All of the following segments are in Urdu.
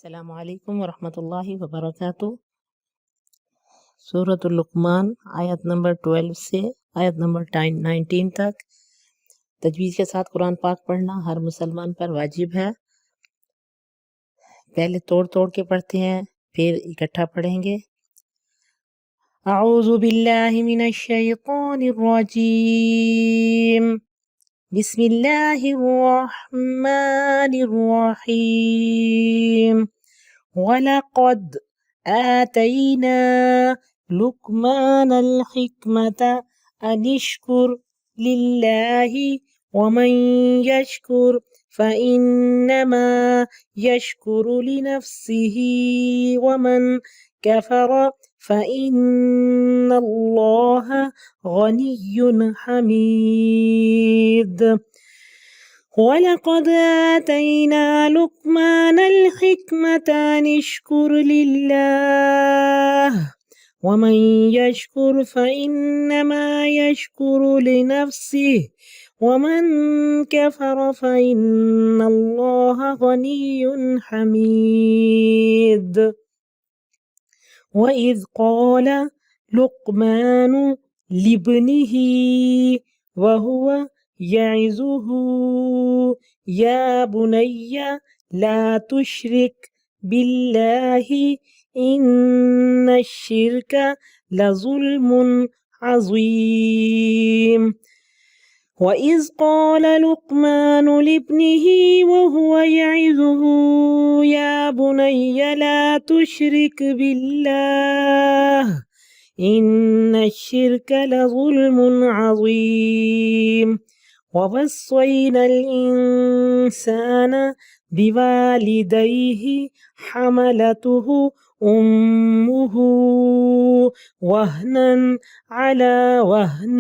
السلام علیکم ورحمۃ اللہ وبرکاتہ۔ سورۃ اللقمان آیت نمبر 12 سے آیت نمبر 19 تک تجوید کے ساتھ قرآن پاک پڑھنا ہر مسلمان پر واجب ہے۔ پہلے توڑ کے پڑھتے ہیں، پھر اکٹھا پڑھیں گے۔ اعوذ باللہ من الشیطان الرجیم، بسم اللہ الرحمن الرحیم۔ وَلَقَدْ آتَيْنَا لُقْمَانَ الْحِكْمَةَ أَنِ اشْكُرْ لِلَّهِ وَمَنْ يَشْكُرْ فَإِنَّمَا يَشْكُرُ لِنَفْسِهِ وَمَنْ كَفَرَ فَإِنَّ اللَّهَ غَنِيٌّ حَمِيدٌ۔ وَلَقَدْ آتَيْنَا لُقْمَانَ الْحِكْمَةَ أَنِ اشْكُرْ لِلَّهِ وَمَنْ يَشْكُرْ فَإِنَّمَا يَشْكُرُ لِنَفْسِهِ وَمَنْ كَفَرَ فَإِنَّ اللَّهَ غَنِيٌّ حَمِيدٌ۔ وَإِذْ قَالَ لُقْمَانُ لِابْنِهِ وَهُوَ يَعِظُهُ يَا بُنَيَّ لَا تُشْرِكْ بِاللَّهِ إِنَّ الشِّرْكَ لَظُلْمٌ عَظِيمٌ۔ وَإِذْ قَالَ لُقْمَانُ لِابْنِهِ وَهُوَ يَعِظُهُ يَا بُنَيَّ لَا تُشْرِكْ بِاللَّهِ إِنَّ الشِّرْكَ لَظُلْمٌ عَظِيمٌ۔ وَوَصَّيْنَا الْإِنسَانَ بِوَالِدَيْهِ حَمَلَتْهُ أُمُّهُ وَهْنًا عَلَى وَهْنٍ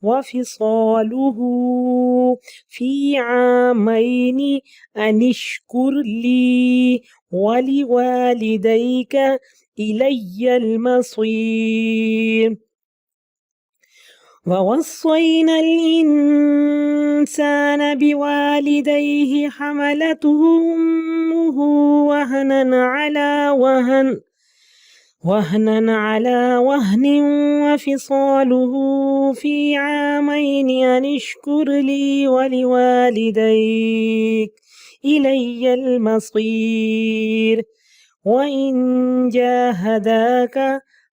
وَفِصَالُهُ فِي عَامَيْنِ أَنِ اشْكُرْ لِي وَلِوَالِدَيْكَ إِلَيَّ الْمَصِيرُ۔ وَوَصَّيْنَا الْإِنسَانَ بِوَالِدَيْهِ حَمَلَتْهُ أُمُّهُ وَهْنًا عَلَى وَهْنٍ وَفِصَالُهُ فِي عَامَيْنِ أَنِ اشْكُرْ لِي وَلِوَالِدَيْكَ إِلَيَّ الْمَصِيرُ۔ وَإِنْ جَاهَدَاكَ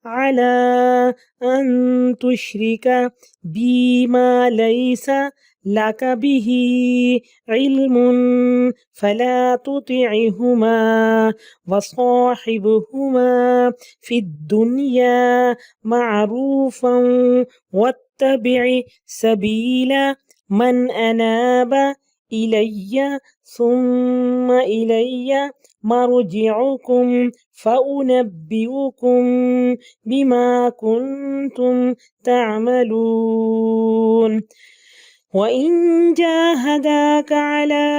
عَلَى أَن تُشْرِكَ بِي مَا لَيْسَ لَكَ بِهِ عِلْمٌ فَلَا تُطِعْهُمَا وَصَاحِبْهُمَا فِي الدُّنْيَا مَعْرُوفًا وَاتَّبِعْ سَبِيلَ مَنْ أَنَابَ إِلَيَّ ثُمَّ إِلَيَّ مَرْجِعُكُمْ فَأُنَبِّئُكُم بِمَا كُنتُمْ تَعْمَلُونَ۔ وَإِنْ جَاهَدَاكَ عَلَى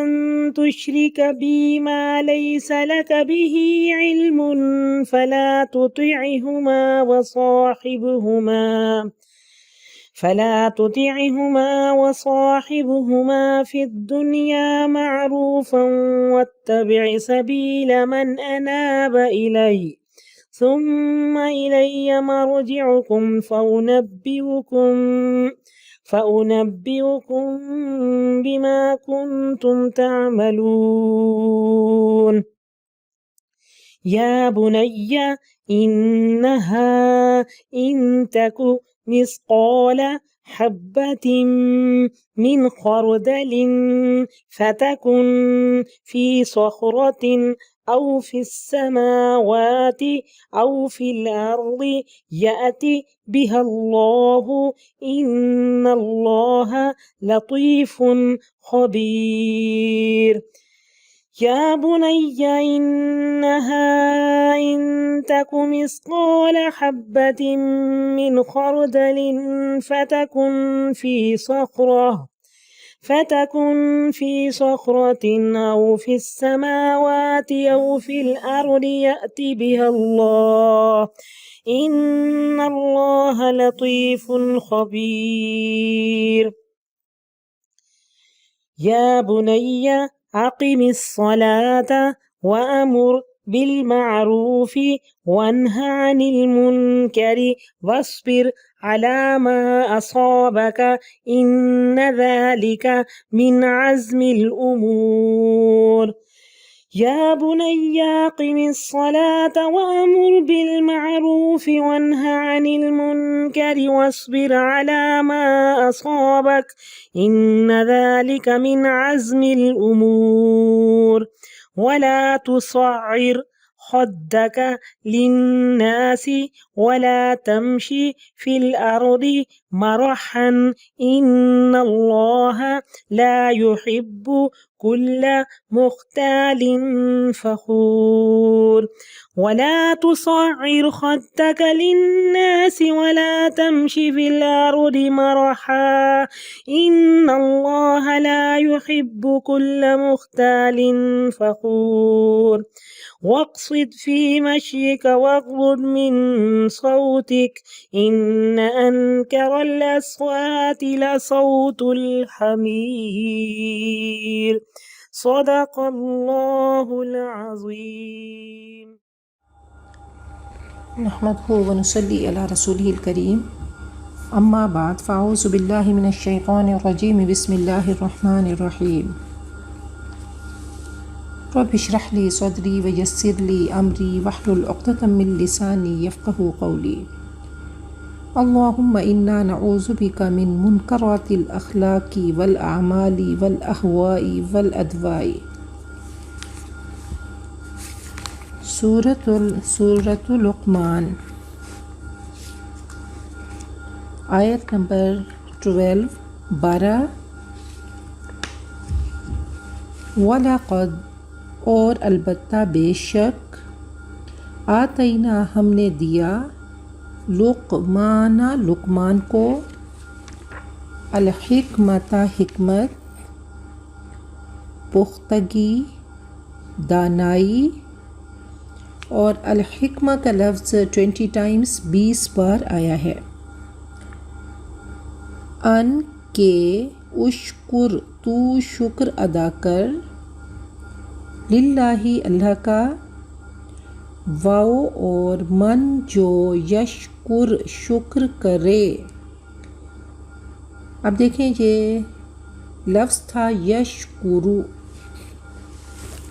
أَن تُشْرِكَ بِي مَا لَيْسَ لَكَ بِهِ عِلْمٌ فَلَا تُطِعْهُمَا وَصَاحِبْهُمَا فِي الدُّنْيَا مَعْرُوفًا وَاتَّبِعْ سَبِيلَ مَنْ أَنَابَ إِلَيَّ ثُمَّ إِلَيَّ مَرْجِعُكُمْ فَأُنَبِّئُكُم بِمَا كُنتُمْ تَعْمَلُونَ۔ يَا بُنَيَّ إِنَّهَا إِن تَكُ مِثْقَالَ حَبَّةٍ مِّنْ خَرْدَلٍ فَتَكُنْ فِي صَخْرَةٍ أَوْ فِي السَّمَاوَاتِ أَوْ فِي الْأَرْضِ يَأْتِ بِهَا اللَّهُ إِنَّ اللَّهَ لَطِيفٌ خَبِيرٌ۔ يَا بُنَيَّ إِنَّهَا إِن تَكُ مِثْقَالَ حَبَّةٍ مِّنْ خَرْدَلٍ فَتَكُنْ فِي صَخْرَةٍ أَوْ فِي السَّمَاوَاتِ أَوْ فِي الْأَرْضِ يَأْتِ بِهَا اللَّهُ إِنَّ اللَّهَ لَطِيفٌ خَبِيرٌ۔ يَا بُنَيَّ أَقِمِ الصَّلَاةَ وأمر بالمعروف وانه عن المنكر واصبر على ما أصابك إن ذلك من عزم الأمور يا بني أقم الصلاة وأمر بالمعروف وانه عن المنكر واصبر على ما أصابك إن ذلك من عزم الأمور ولا تصعر خدك للناس ولا تمشي في الأرض مرحا إن الله لا يحب كل مختال فخور ولا تصعر خدك للناس ولا تمشي في الأرض مرحا إن الله لا يحب كل مختال فخور واقصد في مشيك واغضض من صوتك إن أنكر الأصوات لصوت الحمير صدق الله العظيم نحمده ونصلي على رسوله الكريم اما بعد فاعوذ بالله من الشیطان الرجیم بسم اللہ الرحمن الرحیم رب اشرح لي صدري ويسر لي امری واحلل عقدة من لسانی يفقهوا قولی اللهم انا نعوذ بك من منکرات الاخلاق والاعمال والاهواء والادواء. سورۃ لقمان آیت نمبر 12. وَلَقَدْ اور البتہ بے شک آتینا ہم نے دیا لقمان کو الحکمت حکمت پختگی دانائی اور الحکمہ کا لفظ 20 ٹائمز 20 بار آیا ہے. ان کے اشکر تو شکر ادا کر للہ اللہ کا واو اور من جو یشکر شکر کرے. اب دیکھیں یہ لفظ تھا یشکرو.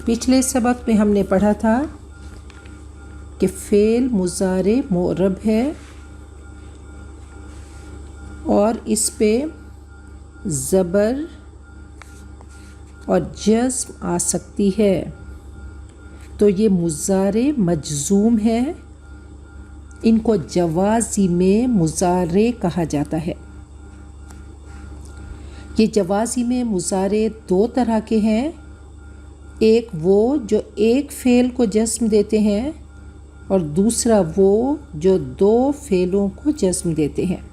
پچھلے سبق میں ہم نے پڑھا تھا کہ فعل مضارع معرب ہے اور اس پہ زبر اور جزم آ سکتی ہے تو یہ مضارع مجزوم ہے. ان کو جوازم مضارع کہا جاتا ہے. یہ جوازم مضارع دو طرح کے ہیں. ایک وہ جو ایک فعل کو جزم دیتے ہیں اور دوسرا وہ جو دو فعلوں کو جزم دیتے ہیں.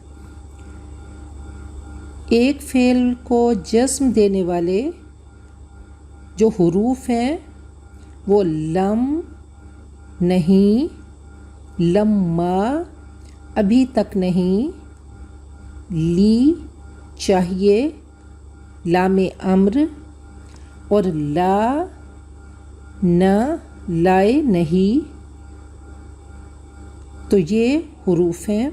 ایک فعل کو جزم دینے والے جو حروف ہیں وہ لم، نہیں، لما، ابھی تک نہیں، لی، چاہیے، لام امر اور لا، نہ، لائے، نہیں. تو یہ حروف ہیں.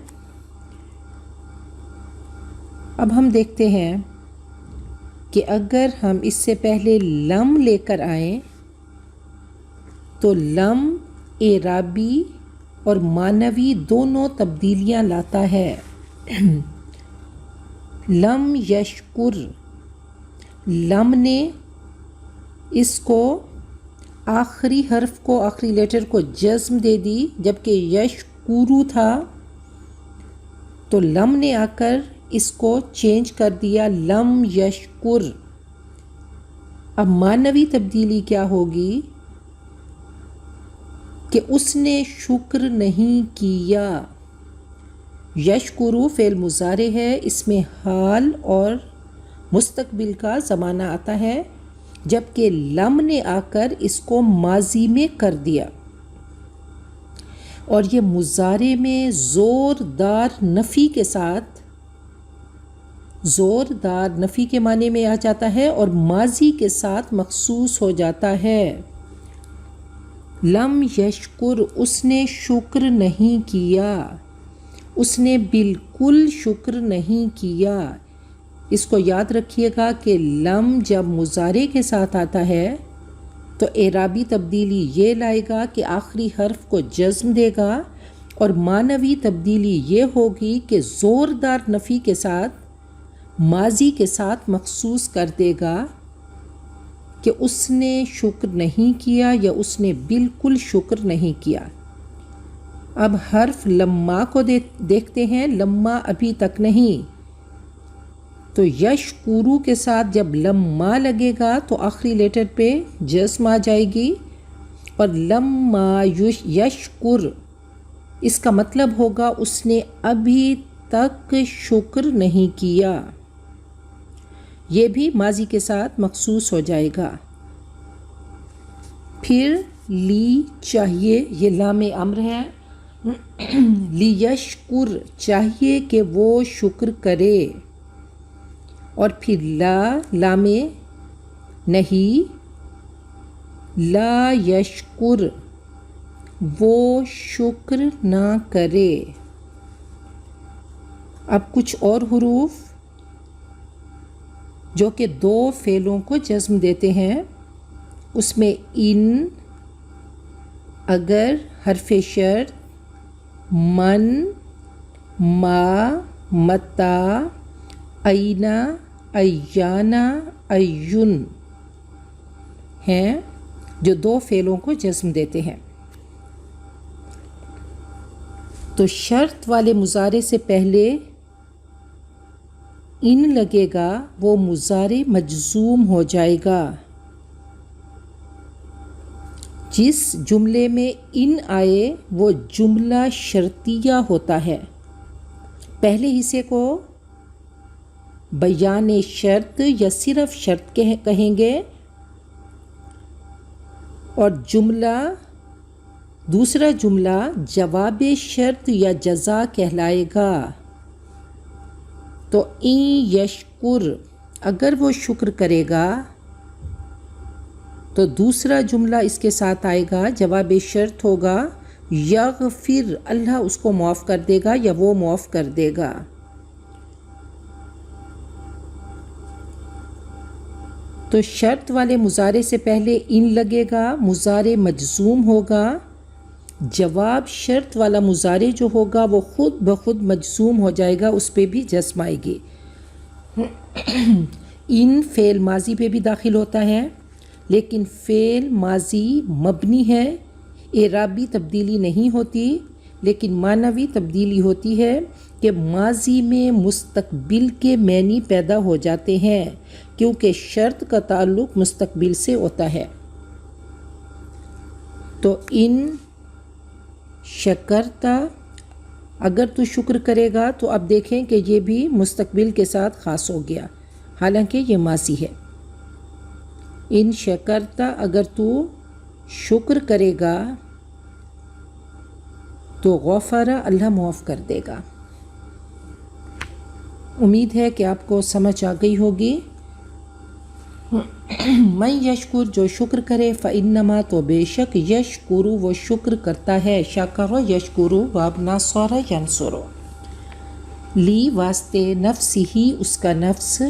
اب ہم دیکھتے ہیں کہ اگر ہم اس سے پہلے لم لے کر آئیں تو لم اعرابی اور معنوی دونوں تبدیلیاں لاتا ہے. لم یشکر، لم نے اس کو آخری حرف کو آخری لیٹر کو جزم دے دی، جبکہ یشکرو تھا تو لم نے آ کر اس کو چینج کر دیا لم یشکر. اب معنوی تبدیلی کیا ہوگی کہ اس نے شکر نہیں کیا. یشکرو فعل مضارع ہے، اس میں حال اور مستقبل کا زمانہ آتا ہے، جبکہ لم نے آ کر اس کو ماضی میں کر دیا. اور یہ مضارع میں زوردار نفی کے ساتھ، زوردار نفی کے معنی میں آ جاتا ہے اور ماضی کے ساتھ مخصوص ہو جاتا ہے. لم یشکر اس نے شکر نہیں کیا، اس نے بالکل شکر نہیں کیا۔ اس کو یاد رکھیے گا کہ لم جب مضارع کے ساتھ آتا ہے تو اعرابی تبدیلی یہ لائے گا کہ آخری حرف کو جزم دے گا، اور معنوی تبدیلی یہ ہوگی کہ زوردار نفی کے ساتھ ماضی کے ساتھ مخصوص کر دے گا کہ اس نے شکر نہیں کیا یا اس نے بالکل شکر نہیں کیا۔ اب حرف لما کو دیکھتے ہیں۔ لما ابھی تک نہیں، تو یشکرو کے ساتھ جب لما لگے گا تو آخری لیٹر پہ جزم آ جائے گی، اور لما یشکر اس کا مطلب ہوگا اس نے ابھی تک شکر نہیں کیا، یہ بھی ماضی کے ساتھ مخصوص ہو جائے گا۔ پھر لی چاہیے، یہ لام امر ہے، لیشکر چاہیے کہ وہ شکر کرے، اور پھر لام نہیں، لا یشکر وہ شکر نہ کرے۔ اب کچھ اور حروف جو کہ دو فعلوں کو جزم دیتے ہیں، اس میں ان، اگر، حرف شرط، من، ما، متا، اینا، ایانا، ایون ہیں جو دو فعلوں کو جزم دیتے ہیں۔ تو شرط والے مضارع سے پہلے ان لگے گا، وہ مضارع مجزوم ہو جائے گا۔ جس جملے میں ان آئے وہ جملہ شرطیہ ہوتا ہے۔ پہلے حصے کو بیان شرط یا صرف شرط کہیں گے، اور دوسرا جملہ جواب شرط یا جزا کہلائے گا۔ تو این یشکر اگر وہ شکر کرے گا تو دوسرا جملہ اس کے ساتھ آئے گا، جواب شرط ہوگا، یغفر اللہ اس کو معاف کر دے گا یا وہ معاف کر دے گا۔ تو شرط والے مضارع سے پہلے ان لگے گا، مضارع مجزوم ہوگا، جواب شرط والا مضارع جو ہوگا وہ خود بخود مجزوم ہو جائے گا، اس پہ بھی جزم آئے گی۔ ان فعل ماضی پہ بھی داخل ہوتا ہے، لیکن فعل ماضی مبنی ہے، اعرابی تبدیلی نہیں ہوتی، لیکن معنوی تبدیلی ہوتی ہے کہ ماضی میں مستقبل کے معنی پیدا ہو جاتے ہیں، کیونکہ شرط کا تعلق مستقبل سے ہوتا ہے۔ تو ان شکرتا اگر تو شکر کرے گا، تو اب دیکھیں کہ یہ بھی مستقبل کے ساتھ خاص ہو گیا، حالانکہ یہ ماضی ہے۔ ان شکرتا اگر تو شکر کرے گا تو غفرہ اللہ معاف کر دے گا۔ امید ہے کہ آپ کو سمجھ آ گئی ہوگی۔ من یشکر جو شکر کرے، فإنما تو بے شک، یشکرو وہ شکر کرتا ہے، شکر یشکرو باب نصر ینصرو، لی واسطے، نفسی ہی اس کا نفس،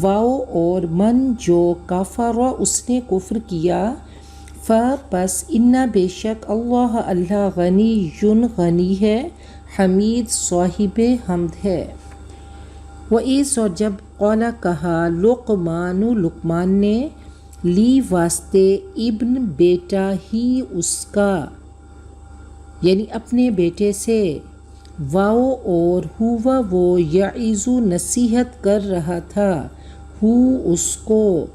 واو اور من جو کفر اس نے کفر کیا، پس انا بے شک، اللہ غنی غنی ہے، حمید صاحب حمد ہے۔ وَإِذْ اور جب قولا کہا، لقمان نے، لی واسطے، ابن بیٹا ہی اس کا، یعنی اپنے بیٹے سے، واو اور ہوا وہ، یعظو نصیحت کر رہا تھا، ہو اس کو،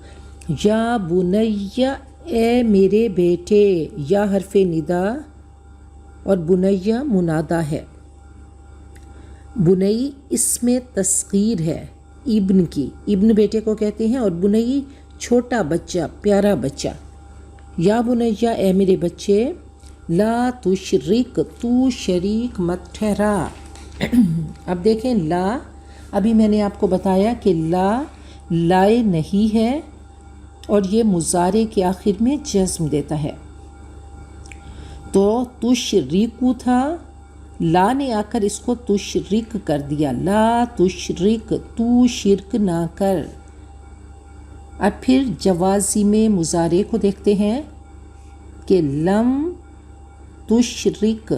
یا بنیا اے میرے بیٹے، یا حرف ندا اور بنیا منادا ہے۔ بنئی اسم تصغیر ہے ابن کی، ابن بیٹے کو کہتے ہیں، اور بنئی چھوٹا بچہ، پیارا بچہ۔ یا بنیا اے میرے بچے، لا تشرک تو شریک مت ٹھہرا۔ اب دیکھیں لا، ابھی میں نے آپ کو بتایا کہ لا لائے نہیں ہے، اور یہ مضارع کے آخر میں جزم دیتا ہے، تو تشریکو تھا، لا نے آ کر اس کو تشریک کر دیا، لا تشرک، تو شرک نہ کر۔ اب پھر جوازم مضارع کو دیکھتے ہیں کہ لم تشرک،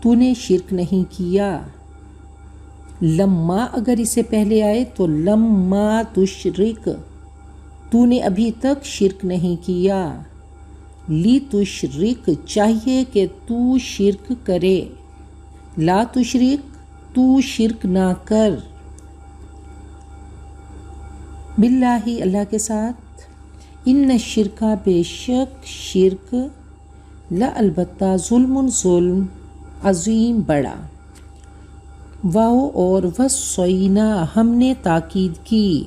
تو نے شرک نہیں کیا۔ لما اگر اسے پہلے آئے تو لما تشرک، تو نے ابھی تک شرک نہیں کیا۔ لی تشرک، چاہیے کہ تو شرک کرے، لا تشرک، تو شرک نہ کر، باللہ اللہ کے ساتھ، ان الشرکا بے شک شرک، لا البتہ ظلم ظلم، عظیم بڑا۔ واو اور وصینا، ہم نے تاکید کی،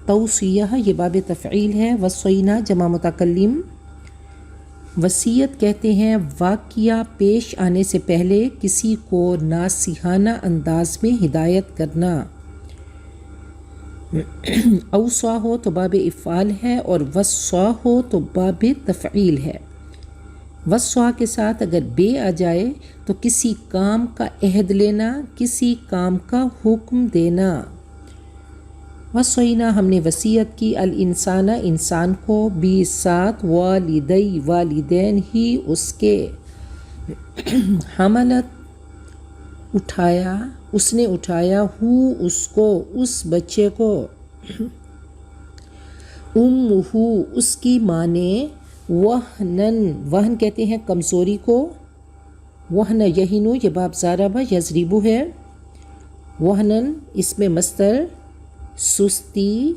توصیہ یہ باب تفعیل ہے، وصینا جمع متکلم، وصیت کہتے ہیں واقعہ پیش آنے سے پہلے کسی کو ناصحانہ انداز میں ہدایت کرنا۔ اوصا ہو تو باب افعال ہے اور وصا ہو تو باب تفعیل ہے۔ وصا کے ساتھ اگر بے آ جائے تو کسی کام کا عہد لینا، کسی کام کا حکم دینا۔ وصینا ہم نے وصیت کی، الانسان انسان کو، بھی ساتھ، والدی والدین ہی اس کے، حملت اٹھایا، اس نے اٹھایا، ہو اس کو، اس بچے کو، امہ اس کی ماں نے، وہنن وہن کہتے ہیں کمزوری کو، وہن یہینو یہ باب ضربہ یضربو ہے، وہنن اس میں مصدر سستی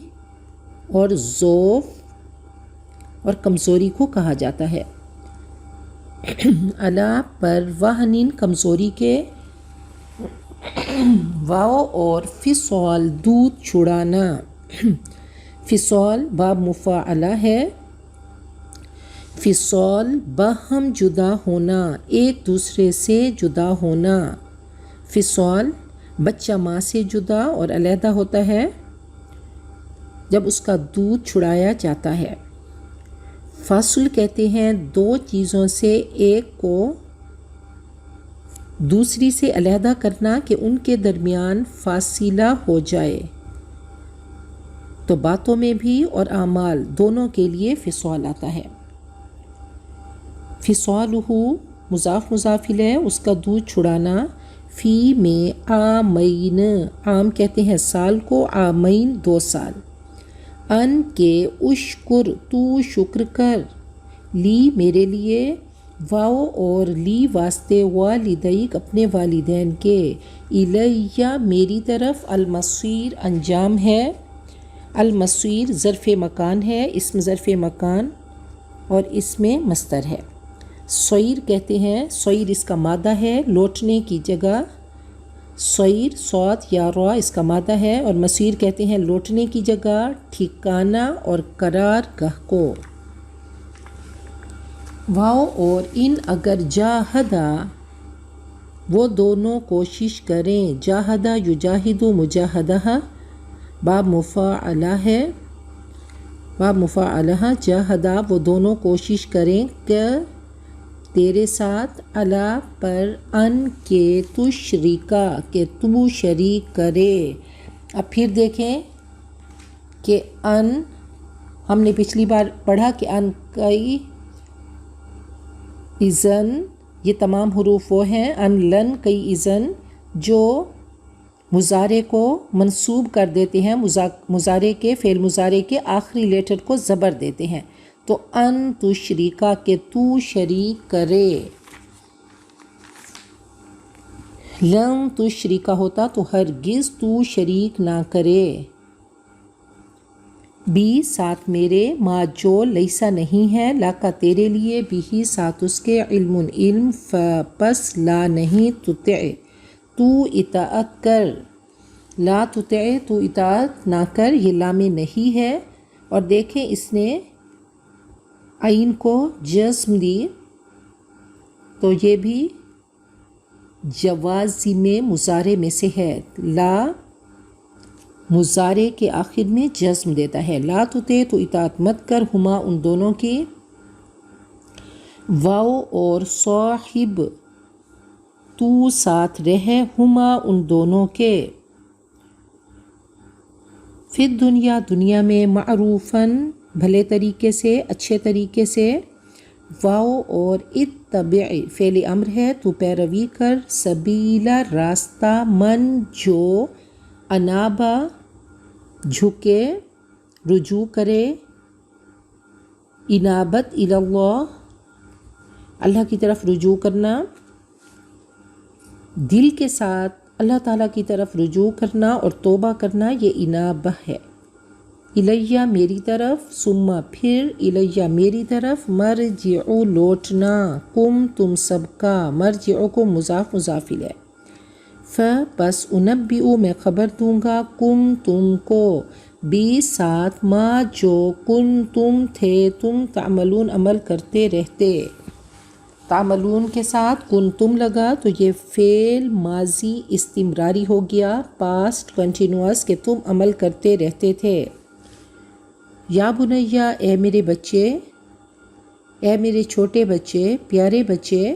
اور ضعف اور کمزوری کو کہا جاتا ہے۔ علا پر، وہنن کمزوری کے، واو اور فصال دودھ چھڑانا، فصال باب مفاعلہ ہے، فصال باہم جدا ہونا، ایک دوسرے سے جدا ہونا، فصال بچہ ماں سے جدا اور علیحدہ ہوتا ہے جب اس کا دودھ چھڑایا جاتا ہے۔ فاصل کہتے ہیں دو چیزوں سے ایک کو دوسری سے علیحدہ کرنا کہ ان کے درمیان فاصلہ ہو جائے، تو باتوں میں بھی اور اعمال دونوں کے لیے فصال آتا ہے۔ فصالہ مضاف مضاف الیہ، اس کا دودھ چھڑانا، فی میں عامین، عام کہتے ہیں سال کو، عامین 2 سال، ان کے اشکر تو شکر کر، لی میرے لیے، واو اور لی واسطے، والدیک اپنے والدین کے، الیہ میری طرف، المصیر انجام ہے، المصیر ظرف مکان ہے، اسم ظرف مکان اور اس میں مصدر ہے۔ سیر کہتے ہیں، سیر اس کا مادہ ہے، لوٹنے کی جگہ، سیر صاد یا را اس کا مادہ ہے، اور مصیر کہتے ہیں لوٹنے کی جگہ، ٹھکانہ اور قرار گاہ کو۔ واو اور ان اگر جاہدہ وہ دونوں کوشش کریں، جاہدہ یجاہد مجاہدہ باب مفاعلہ ہے، باب مفاعلہ، جاہدہ وہ دونوں کوشش کریں کہ تیرے ساتھ، علا پر، ان کے تشریکا کہ تو شریک کرے۔ اب پھر دیکھیں کہ ان، ہم نے پچھلی بار پڑھا کہ ان کئی، اذن یہ تمام حروف وہ ہیں، ان لن کئی اذن جو مضارع کو منصوب کر دیتے ہیں، مضارع کے، فعل مضارع کے آخری لیٹر کو زبر دیتے ہیں، تو ان تشریکا کہ تو شریک کرے، لن تشریکا ہوتا تو ہرگز تو شریک نہ کرے، بھی ساتھ میرے، ما جو لیسا نہیں ہے، لاکا تیرے لیے، بھی ساتھ اس کے، علم علم، پس لا نہیں، تطع تو اطاعت کر، لا تطع تو اطاعت نہ کر، یہ لام نہیں ہے، اور دیکھیں اس نے عین کو جزم دی، تو یہ بھی جوازم مضارع میں سے ہے، لا مضارع کے آخر میں جزم دیتا ہے، لا تطع تو اطاعت مت کر، ہما ان دونوں کی، واو اور صاحب تو ساتھ رہے ہما ان دونوں کے فی دنیا دنیا میں معروفاً بھلے طریقے سے اچھے طریقے سے واو اور اتبع فعل امر ہے تو پیروی کر سبیلا راستہ من جو انابا جھکے رجوع کرے انابت اللہ اللہ کی طرف رجوع کرنا دل کے ساتھ اللہ تعالیٰ کی طرف رجوع کرنا اور توبہ کرنا یہ انابہ ہے الیہ میری طرف ثم پھر الیہ میری طرف مرجعو لوٹنا کم تم سب کا مرجعکم مضاف مضاف الیہ پس انبئو میں خبر دوں گا کم تم کو بھی ساتھ ما جو کن تم تھے تم تعملون عمل کرتے رہتے تعملون کے ساتھ کن تم لگا تو یہ فعل ماضی استمراری ہو گیا پاسٹ کنٹینوس کہ تم عمل کرتے رہتے تھے یا بنیا اے میرے بچے اے میرے چھوٹے بچے پیارے بچے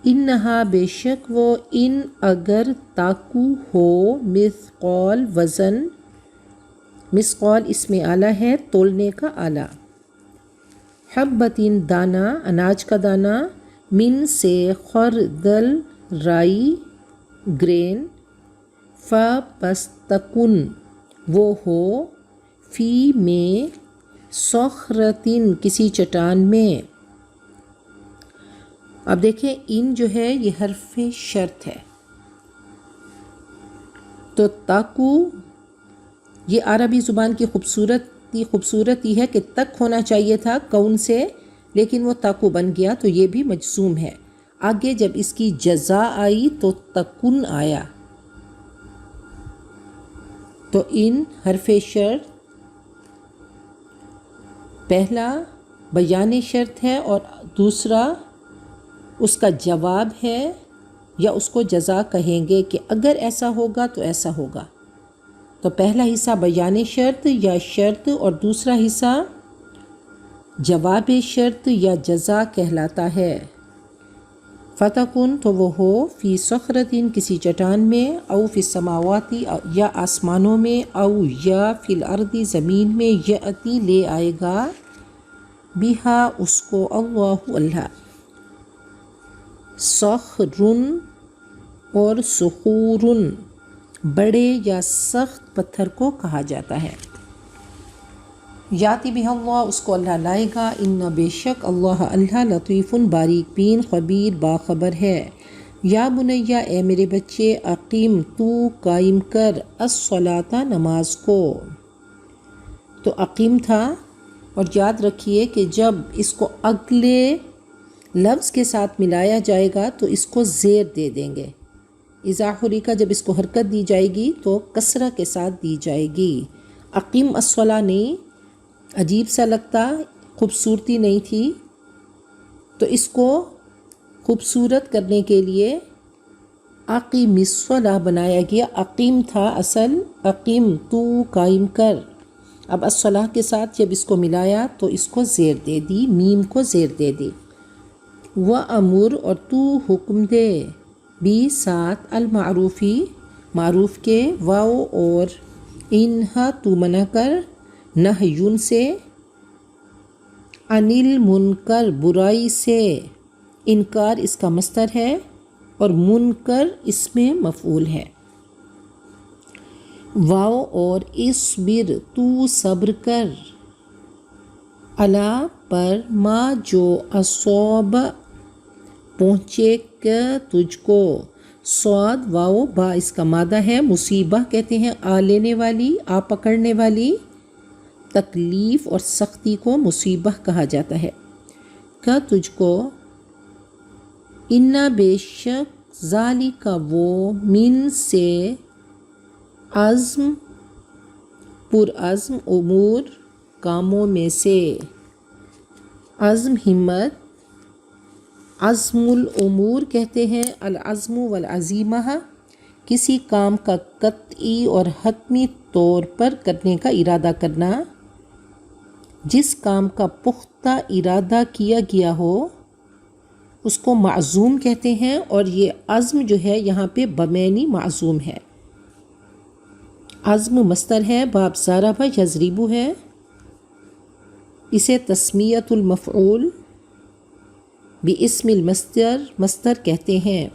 انہا بے شک وہ ان اگر تاکو ہو مثقال وزن مثقال اس میں آلہ ہے تولنے کا آلہ حبتین دانہ اناج کا دانہ من سے خردل رائی گرین پس تکن وہ ہو فی میں صخرتن کسی چٹان میں اب دیکھیں ان جو ہے یہ حرف شرط ہے تو تاکو یہ عربی زبان کی خوبصورتی ہے کہ تک ہونا چاہیے تھا کون سے لیکن وہ تاکو بن گیا تو یہ بھی مجزوم ہے آگے جب اس کی جزا آئی تو تکن آیا تو ان حرف شرط پہلا بیان شرط ہے اور دوسرا اس کا جواب ہے یا اس کو جزا کہیں گے کہ اگر ایسا ہوگا تو ایسا ہوگا تو پہلا حصہ بیان شرط یا شرط اور دوسرا حصہ جواب شرط یا جزا کہلاتا ہے فتکن تو وہ ہو فی صخرتن کسی چٹان میں او فی السماواتی یا آسمانوں میں او یا فی الارض زمین میں یاتی لے آئے گا بہا اس کو اللہ صخرن اور صخورن بڑے یا سخت پتھر کو کہا جاتا ہے یاتی بھی اللہ اس کو اللہ لائے گا ان بے شک اللہ لطیف باریک بین خبیر باخبر ہے یا بنیا اے میرے بچے اقیم تو قائم کر الصلاۃ نماز کو تو اقیم تھا اور یاد رکھیے کہ جب اس کو اگلے لفظ کے ساتھ ملایا جائے گا تو اس کو زیر دے دیں گے اذا حرکا جب اس کو حرکت دی جائے گی تو کسرہ کے ساتھ دی جائے گی اقیم الصلاۃ نہیں عجیب سا لگتا خوبصورتی نہیں تھی تو اس کو خوبصورت کرنے کے لیے اقیم الصلاۃ بنایا گیا اقیم تھا اصل اقیم تو قائم کر اب الصلاۃ کے ساتھ جب اس کو ملایا تو اس کو زیر دے دی میم کو زیر دے دی وَأَمُرْ اور تو حکم دے بھی ساتھ المعروفی معروف کے واو اور انہا تو منع کر نہیون سے انل منکر برائی سے انکار اس کا مصدر ہے اور منکر اس میں مفعول ہے واو اور اصبر تو صبر کر الا پر ما جو اصوب پہنچے کہ تجھ کو صاد واو با اس کا مادہ ہے مصیبہ کہتے ہیں آ لینے والی آ پکڑنے والی تکلیف اور سختی کو مصیبہ کہا جاتا ہے کہ تجھ کو انا بے شک ذالک وہ من سے عزم پرعزم امور کاموں میں سے عزم ہمت عزم الامور کہتے ہیں العزم والعزیمہ کسی کام کا قطعی اور حتمی طور پر کرنے کا ارادہ کرنا جس کام کا پختہ ارادہ کیا گیا ہو اس کو معزوم کہتے ہیں، اور یہ عزم جو ہے یہاں پہ بمعنی معزوم ہے۔ عزم مصدر ہے، باب ضرب یضرب ہے، اسے تسمیت المفعول باسم مصدر کہتے ہیں۔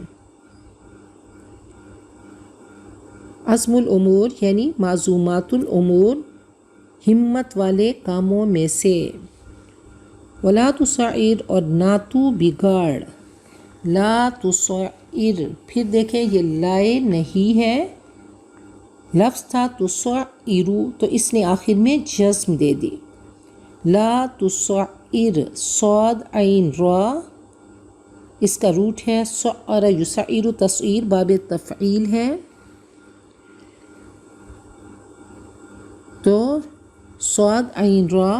عزم الامور یعنی معزومات الامور، ہمت والے کاموں میں سے۔ ولا تصعر، اور نہ تو بگاڑ، لا تصعر، پھر دیکھیں یہ لائے نہیں ہے، لفظ تھا تصعر تو اس نے آخر میں جزم دے دی۔ لا تصعر، صاد عین را، اس کا روٹ ہے سعر یسعر، تصعیر باب تفعیل ہے، تو صاد عین را۔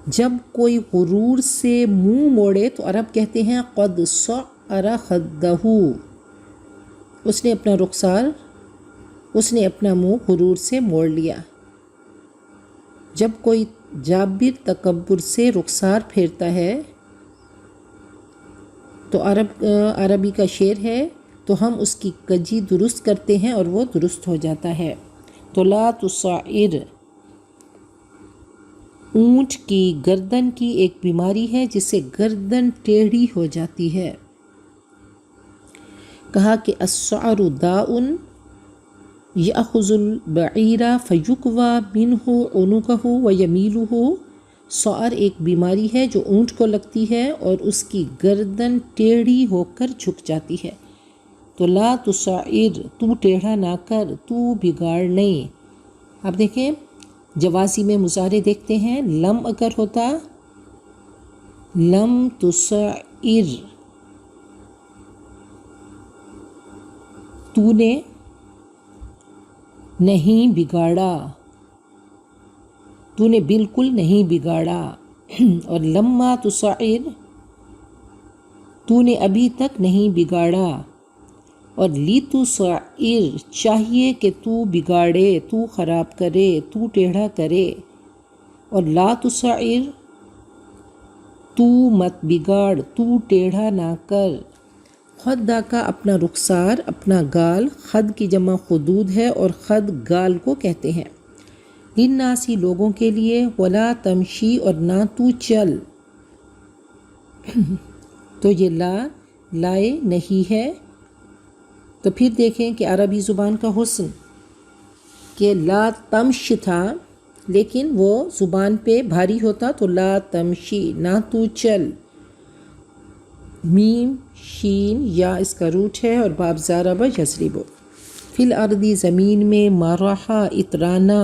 جب کوئی غرور سے منہ موڑے تو عرب کہتے ہیں قد سعر خدہ، اس نے اپنا رخسار، اس نے اپنا منہ غرور سے موڑ لیا۔ جب کوئی جابر تکبر سے رخسار پھیرتا ہے تو عربی کا شعر ہے، تو ہم اس کی کجی درست کرتے ہیں اور وہ درست ہو جاتا ہے۔ تو لا تصعر، اونٹ کی گردن کی ایک بیماری ہے جس سے گردن ٹیڑھی ہو جاتی ہے۔ کہا کہ السعر داء یأخذ البعیر فیکوی منہ عنقہ ویمیلہ، سعر ایک بیماری ہے جو اونٹ کو لگتی ہے اور اس کی گردن ٹیڑھی ہو کر جھک جاتی ہے۔ تو لا تصعر، تو ٹیڑھا نہ کر، تو بگاڑ نہیں۔ اب دیکھیں جوازی میں مضارع دیکھتے ہیں، لم اگر ہوتا لم تصعر، تو نے نہیں بگاڑا، تو نے بالکل نہیں بگاڑا، اور لما تصعر، تو نے ابھی تک نہیں بگاڑا، اور لتصعر، چاہیے کہ تو بگاڑے، تو خراب کرے، تو ٹیڑھا کرے، اور لا تصعر، تو مت بگاڑ، تو ٹیڑھا نہ کر۔ خدا کا اپنا رخسار، اپنا گال، خد کی جمع خدود ہے اور خد گال کو کہتے ہیں۔ للناسی، لوگوں کے لیے، ولا تمشی، اور نہ تو چل، تو یہ لا لائے نہیں ہے۔ تو پھر دیکھیں کہ عربی زبان کا حسن کہ لا تمش تھا لیکن وہ زبان پہ بھاری ہوتا تو لا تمشی، نہ تو چل، میم شین یا اس کا روٹ ہے، اور باب ضرب یضرب۔ فی الارض، زمین میں، مرحا، اترانا،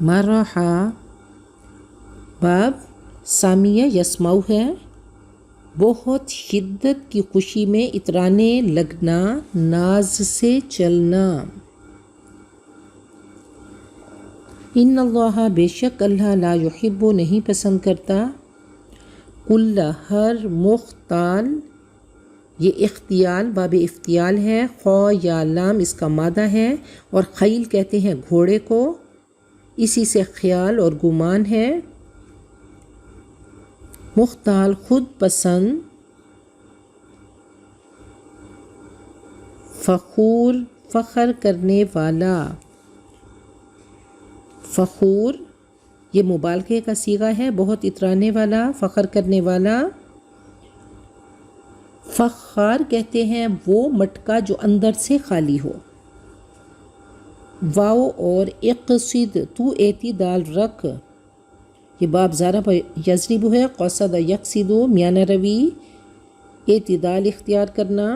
مرحا باب سامیہ یسمعو ہے، بہت شدت کی خوشی میں اترانے لگنا، ناز سے چلنا۔ ان اللہ، بے شک اللہ، لا یحب، نہیں پسند کرتا، کل، ہر، مختال، یہ اختیال باب افتیال ہے، خو یا لام اس کا مادہ ہے، اور خیل کہتے ہیں گھوڑے کو، اسی سے خیال اور گمان ہے۔ مختال، خود پسند، فخور، فخر کرنے والا، فخور یہ مبالغے کا صیغہ ہے، بہت اترانے والا، فخر کرنے والا۔ فخار کہتے ہیں وہ مٹکا جو اندر سے خالی ہو۔ واو اور اقصد، تو اعتدال رکھ، یہ باب ضرب یضرب ہے، قصد یقصد، میانہ روی، اعتدال اختیار کرنا۔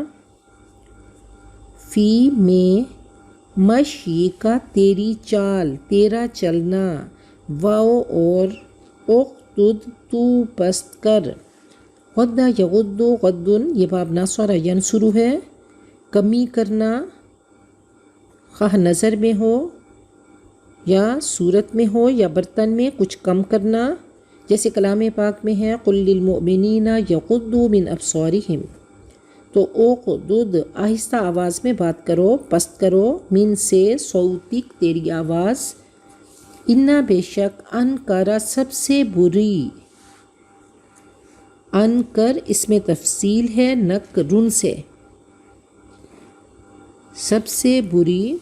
فی میں، مشی کا، تیری چال، تیرا چلنا، واو اور اقتد، تو پست کر۔ غد یغد، غد یہ باب ناصر ینصر ہے، کمی کرنا، خواہ نظر میں ہو یا صورت میں ہو یا برتن میں کچھ کم کرنا، جیسے کلام پاک میں ہے قل للمؤمنین یغضوا من ابصارہم، تو اقدد آہستہ آواز میں بات کرو، پست کرو، من سے، صوتک تیری آواز، انا بے شک، انکارا سب سے بری، ان کر اس میں تفصیل ہے نکرن سے، سب سے بری،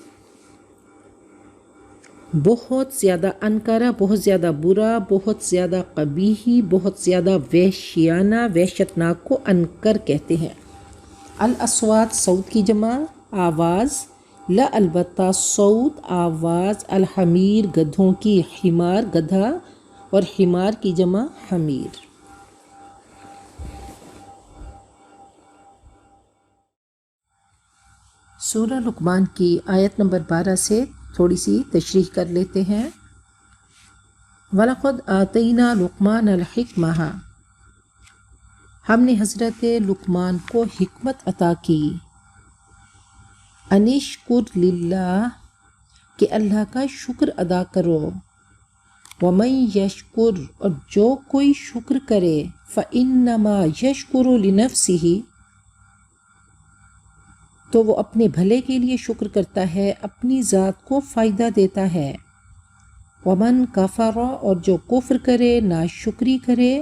بہت زیادہ انکارا، بہت زیادہ برا، بہت زیادہ قبیحی، بہت زیادہ وحشیانہ، وحشتناک کو انکر کہتے ہیں۔ الاصوات صوت کی جمع، آواز، لا البتہ صوت، آواز، الحمیر گدھوں کی، حمار گدھا، اور حمار کی جمع حمیر۔ سورہ لقمان کی آیت نمبر 12 سے تھوڑی سی تشریح کر لیتے ہیں۔ وَلَقَدْ آتَيْنَا لُقْمَانَ الْحِكْمَةَ، ہم نے حضرت لقمان کو حکمت عطا کی، انشکر للہ، کہ اللہ کا شکر ادا کرو، وَمَن یشکر، اور جو کوئی شکر کرے، فَإِنَّمَا یشکر لِنَفْسِهِ، تو وہ اپنے بھلے کے لیے شکر کرتا ہے، اپنی ذات کو فائدہ دیتا ہے۔ ومن کفر، اور جو کفر کرے، ناشکری کرے،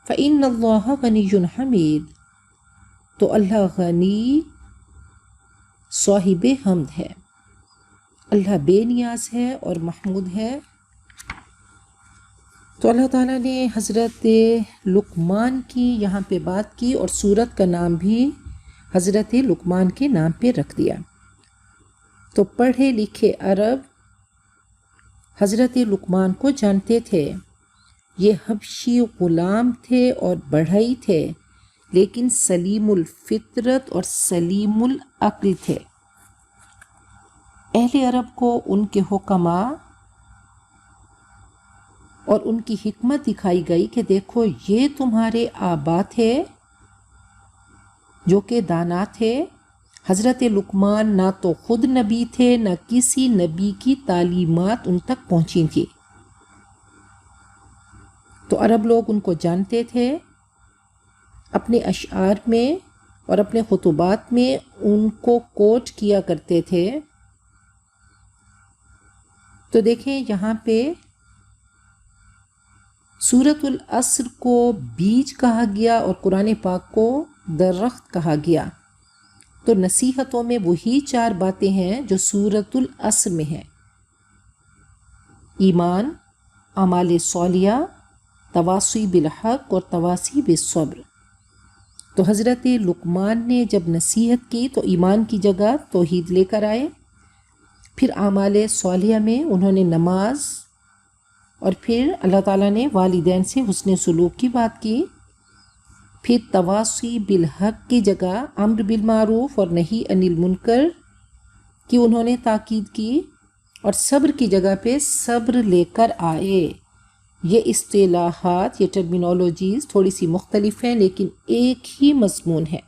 فإن اللہ غنی حمید، تو اللہ غنی صاحب حمد ہے، اللہ بے نیاز ہے اور محمود ہے۔ تو اللہ تعالیٰ نے حضرت لقمان کی یہاں پہ بات کی، اور سورت کا نام بھی حضرت لقمان کے نام پہ رکھ دیا۔ تو پڑھے لکھے عرب حضرت لقمان کو جانتے تھے، یہ حبشی غلام تھے اور بڑھئی تھے، لیکن سلیم الفطرت اور سلیم العقل تھے۔ اہل عرب کو ان کے حکماء اور ان کی حکمت دکھائی گئی کہ دیکھو یہ تمہارے آبا تھے جو کہ دانا تھے۔ حضرت لقمان نہ تو خود نبی تھے، نہ کسی نبی کی تعلیمات ان تک پہنچی تھی، تو عرب لوگ ان کو جانتے تھے، اپنے اشعار میں اور اپنے خطبات میں ان کو کوٹ کیا کرتے تھے۔ تو دیکھیں یہاں پہ سورۃ العصر کو بیج کہا گیا اور قرآن پاک کو درخت کہا گیا۔ تو نصیحتوں میں وہی 4 باتیں ہیں جو سورۃ العصر میں ہیں: ایمان، اعمال صالحہ، تواصی بالحق اور تواصی بالصبر۔ تو حضرت لقمان نے جب نصیحت کی تو ایمان کی جگہ توحید لے کر آئے، پھر اعمال صالحہ میں انہوں نے نماز، اور پھر اللہ تعالیٰ نے والدین سے حسن سلوک کی بات کی، پھر تواصی بالحق کی جگہ امر بالمعروف اور نہی عن المنکر کی انہوں نے تاکید کی، اور صبر کی جگہ پہ صبر لے کر آئے۔ یہ اصطلاحات، یہ ٹرمینالوجیز تھوڑی سی مختلف ہیں لیکن ایک ہی مضمون ہے۔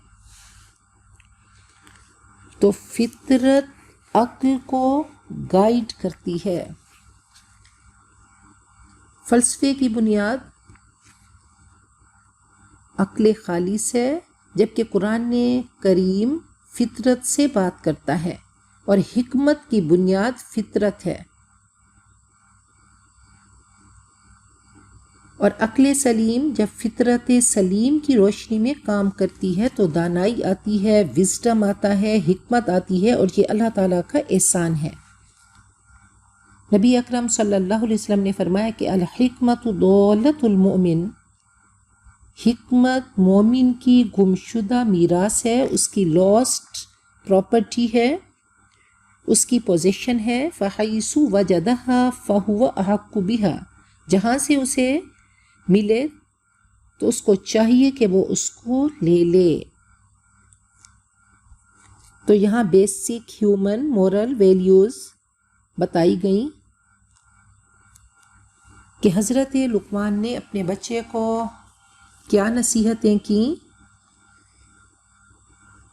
تو فطرت عقل کو گائیڈ کرتی ہے۔ فلسفے کی بنیاد عقل خالص ہے، جبکہ قرآن کریم فطرت سے بات کرتا ہے، اور حکمت کی بنیاد فطرت ہے۔ اور عقل سلیم جب فطرت سلیم کی روشنی میں کام کرتی ہے تو دانائی آتی ہے، وزڈم آتا ہے، حکمت آتی ہے، اور یہ اللہ تعالیٰ کا احسان ہے۔ نبی اکرم صلی اللہ علیہ وسلم نے فرمایا کہ الحکمت دولت المؤمن، حکمت مومن کی گمشدہ میراث ہے، اس کی لاسٹ پراپرٹی ہے، اس کی پوزیشن ہے۔ فحیث وجدہا فہو احق بہا، جہاں سے اسے ملے تو اس کو چاہیے کہ وہ اس کو لے لے۔ تو یہاں بیسک ہیومن مورل ویلیوز بتائی گئیں کہ حضرت لقمان نے اپنے بچے کو کیا نصیحتیں کیں۔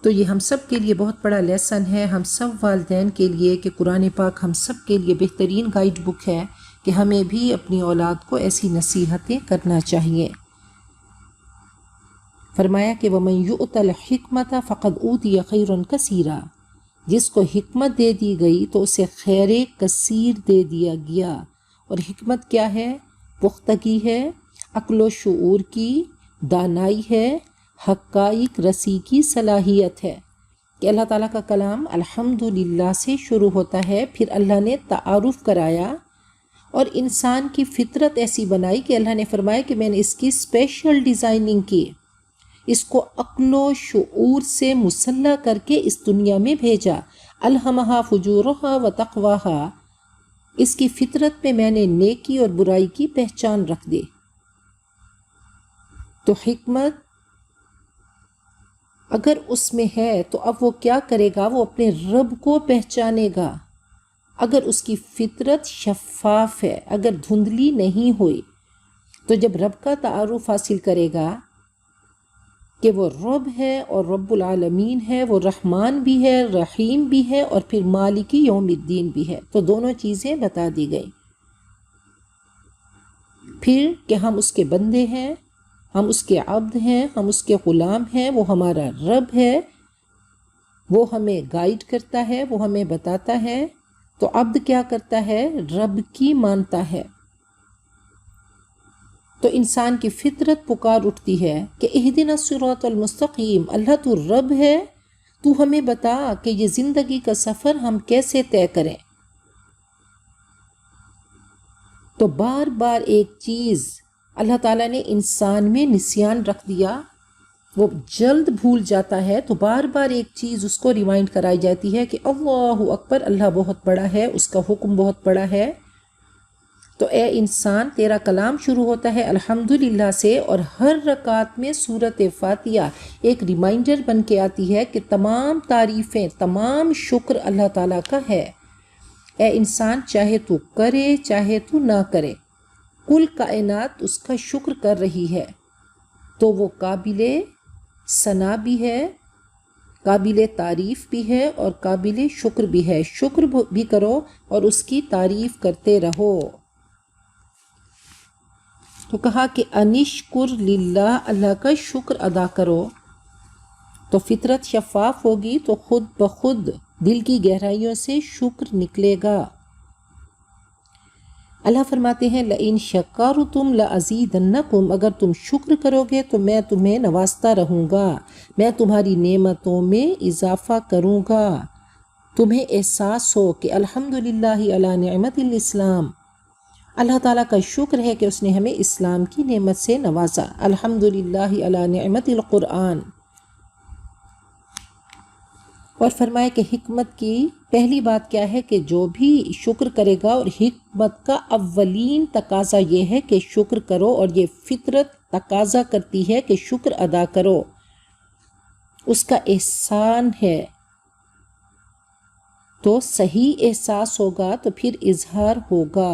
تو یہ ہم سب کے لیے بہت بڑا لیسن ہے، ہم سب والدین کے لیے، کہ قرآن پاک ہم سب کے لیے بہترین گائیڈ بک ہے کہ ہمیں بھی اپنی اولاد کو ایسی نصیحتیں کرنا چاہیے۔ فرمایا کہ وَمَن يُؤْتَ الْحِكْمَةَ فَقَدْ أُوتِيَ خَيْرًا كَثِيرًا، جس کو حکمت دے دی گئی تو اسے خیر کثیر دے دیا گیا۔ اور حکمت کیا ہے؟ پختگی ہے، عقل و شعور کی، دانائی ہے، حقائق رسی کی صلاحیت ہے کہ اللہ تعالیٰ کا کلام الحمدللہ سے شروع ہوتا ہے، پھر اللہ نے تعارف کرایا اور انسان کی فطرت ایسی بنائی کہ اللہ نے فرمایا کہ میں نے اس کی اسپیشل ڈیزائننگ کی، اس کو عقل و شعور سے مسلح کر کے اس دنیا میں بھیجا۔ الہمہا فجورہا و تقواہا، اس کی فطرت میں میں نے نیکی اور برائی کی پہچان رکھ دی۔ تو حکمت اگر اس میں ہے تو اب وہ کیا کرے گا؟ وہ اپنے رب کو پہچانے گا۔ اگر اس کی فطرت شفاف ہے، اگر دھندلی نہیں ہوئی، تو جب رب کا تعارف حاصل کرے گا کہ وہ رب ہے اور رب العالمین ہے، وہ رحمان بھی ہے، رحیم بھی ہے، اور پھر مالک یوم الدین بھی ہے، تو دونوں چیزیں بتا دی گئی۔ پھر کہ ہم اس کے بندے ہیں، ہم اس کے عبد ہیں، ہم اس کے غلام ہیں، وہ ہمارا رب ہے، وہ ہمیں گائیڈ کرتا ہے، وہ ہمیں بتاتا ہے۔ تو عبد کیا کرتا ہے؟ رب کی مانتا ہے۔ تو انسان کی فطرت پکار اٹھتی ہے کہ اہدنا الصراط المستقیم، اللہ تو رب ہے، تو ہمیں بتا کہ یہ زندگی کا سفر ہم کیسے طے کریں۔ تو بار بار ایک چیز اللہ تعالیٰ نے انسان میں نسیان رکھ دیا، وہ جلد بھول جاتا ہے، تو بار بار ایک چیز اس کو ریمائنڈ کرائی جاتی ہے کہ اللہ اکبر، اللہ بہت بڑا ہے، اس کا حکم بہت بڑا ہے۔ تو اے انسان، تیرا کلام شروع ہوتا ہے الحمدللہ سے، اور ہر رکعت میں سورۃ فاتحہ ایک ریمائنڈر بن کے آتی ہے کہ تمام تعریفیں، تمام شکر اللہ تعالیٰ کا ہے۔ اے انسان، چاہے تو کرے چاہے تو نہ کرے، کل کائنات اس کا شکر کر رہی ہے، تو وہ قابل ثنا بھی ہے، قابل تعریف بھی ہے، اور قابل شکر بھی ہے۔ شکر بھی کرو اور اس کی تعریف کرتے رہو۔ تو کہا کہ انشکر للہ، اللہ کا شکر ادا کرو۔ تو فطرت شفاف ہوگی تو خود بخود دل کی گہرائیوں سے شکر نکلے گا۔ اللہ فرماتے ہیں لئن شکرتم لازیدنکم، اگر تم شکر کرو گے تو میں تمہیں نوازتا رہوں گا، میں تمہاری نعمتوں میں اضافہ کروں گا۔ تمہیں احساس ہو کہ الحمدللہ علی نعمت الاسلام، اللہ تعالیٰ کا شکر ہے کہ اس نے ہمیں اسلام کی نعمت سے نوازا۔ الحمدللہ علی نعمت القرآن۔ اور فرمایا کہ حکمت کی پہلی بات کیا ہے کہ جو بھی شکر کرے گا، اور حکمت کا اولین تقاضا یہ ہے کہ شکر کرو، اور یہ فطرت تقاضا کرتی ہے کہ شکر ادا کرو، اس کا احسان ہے۔ تو صحیح احساس ہوگا تو پھر اظہار ہوگا،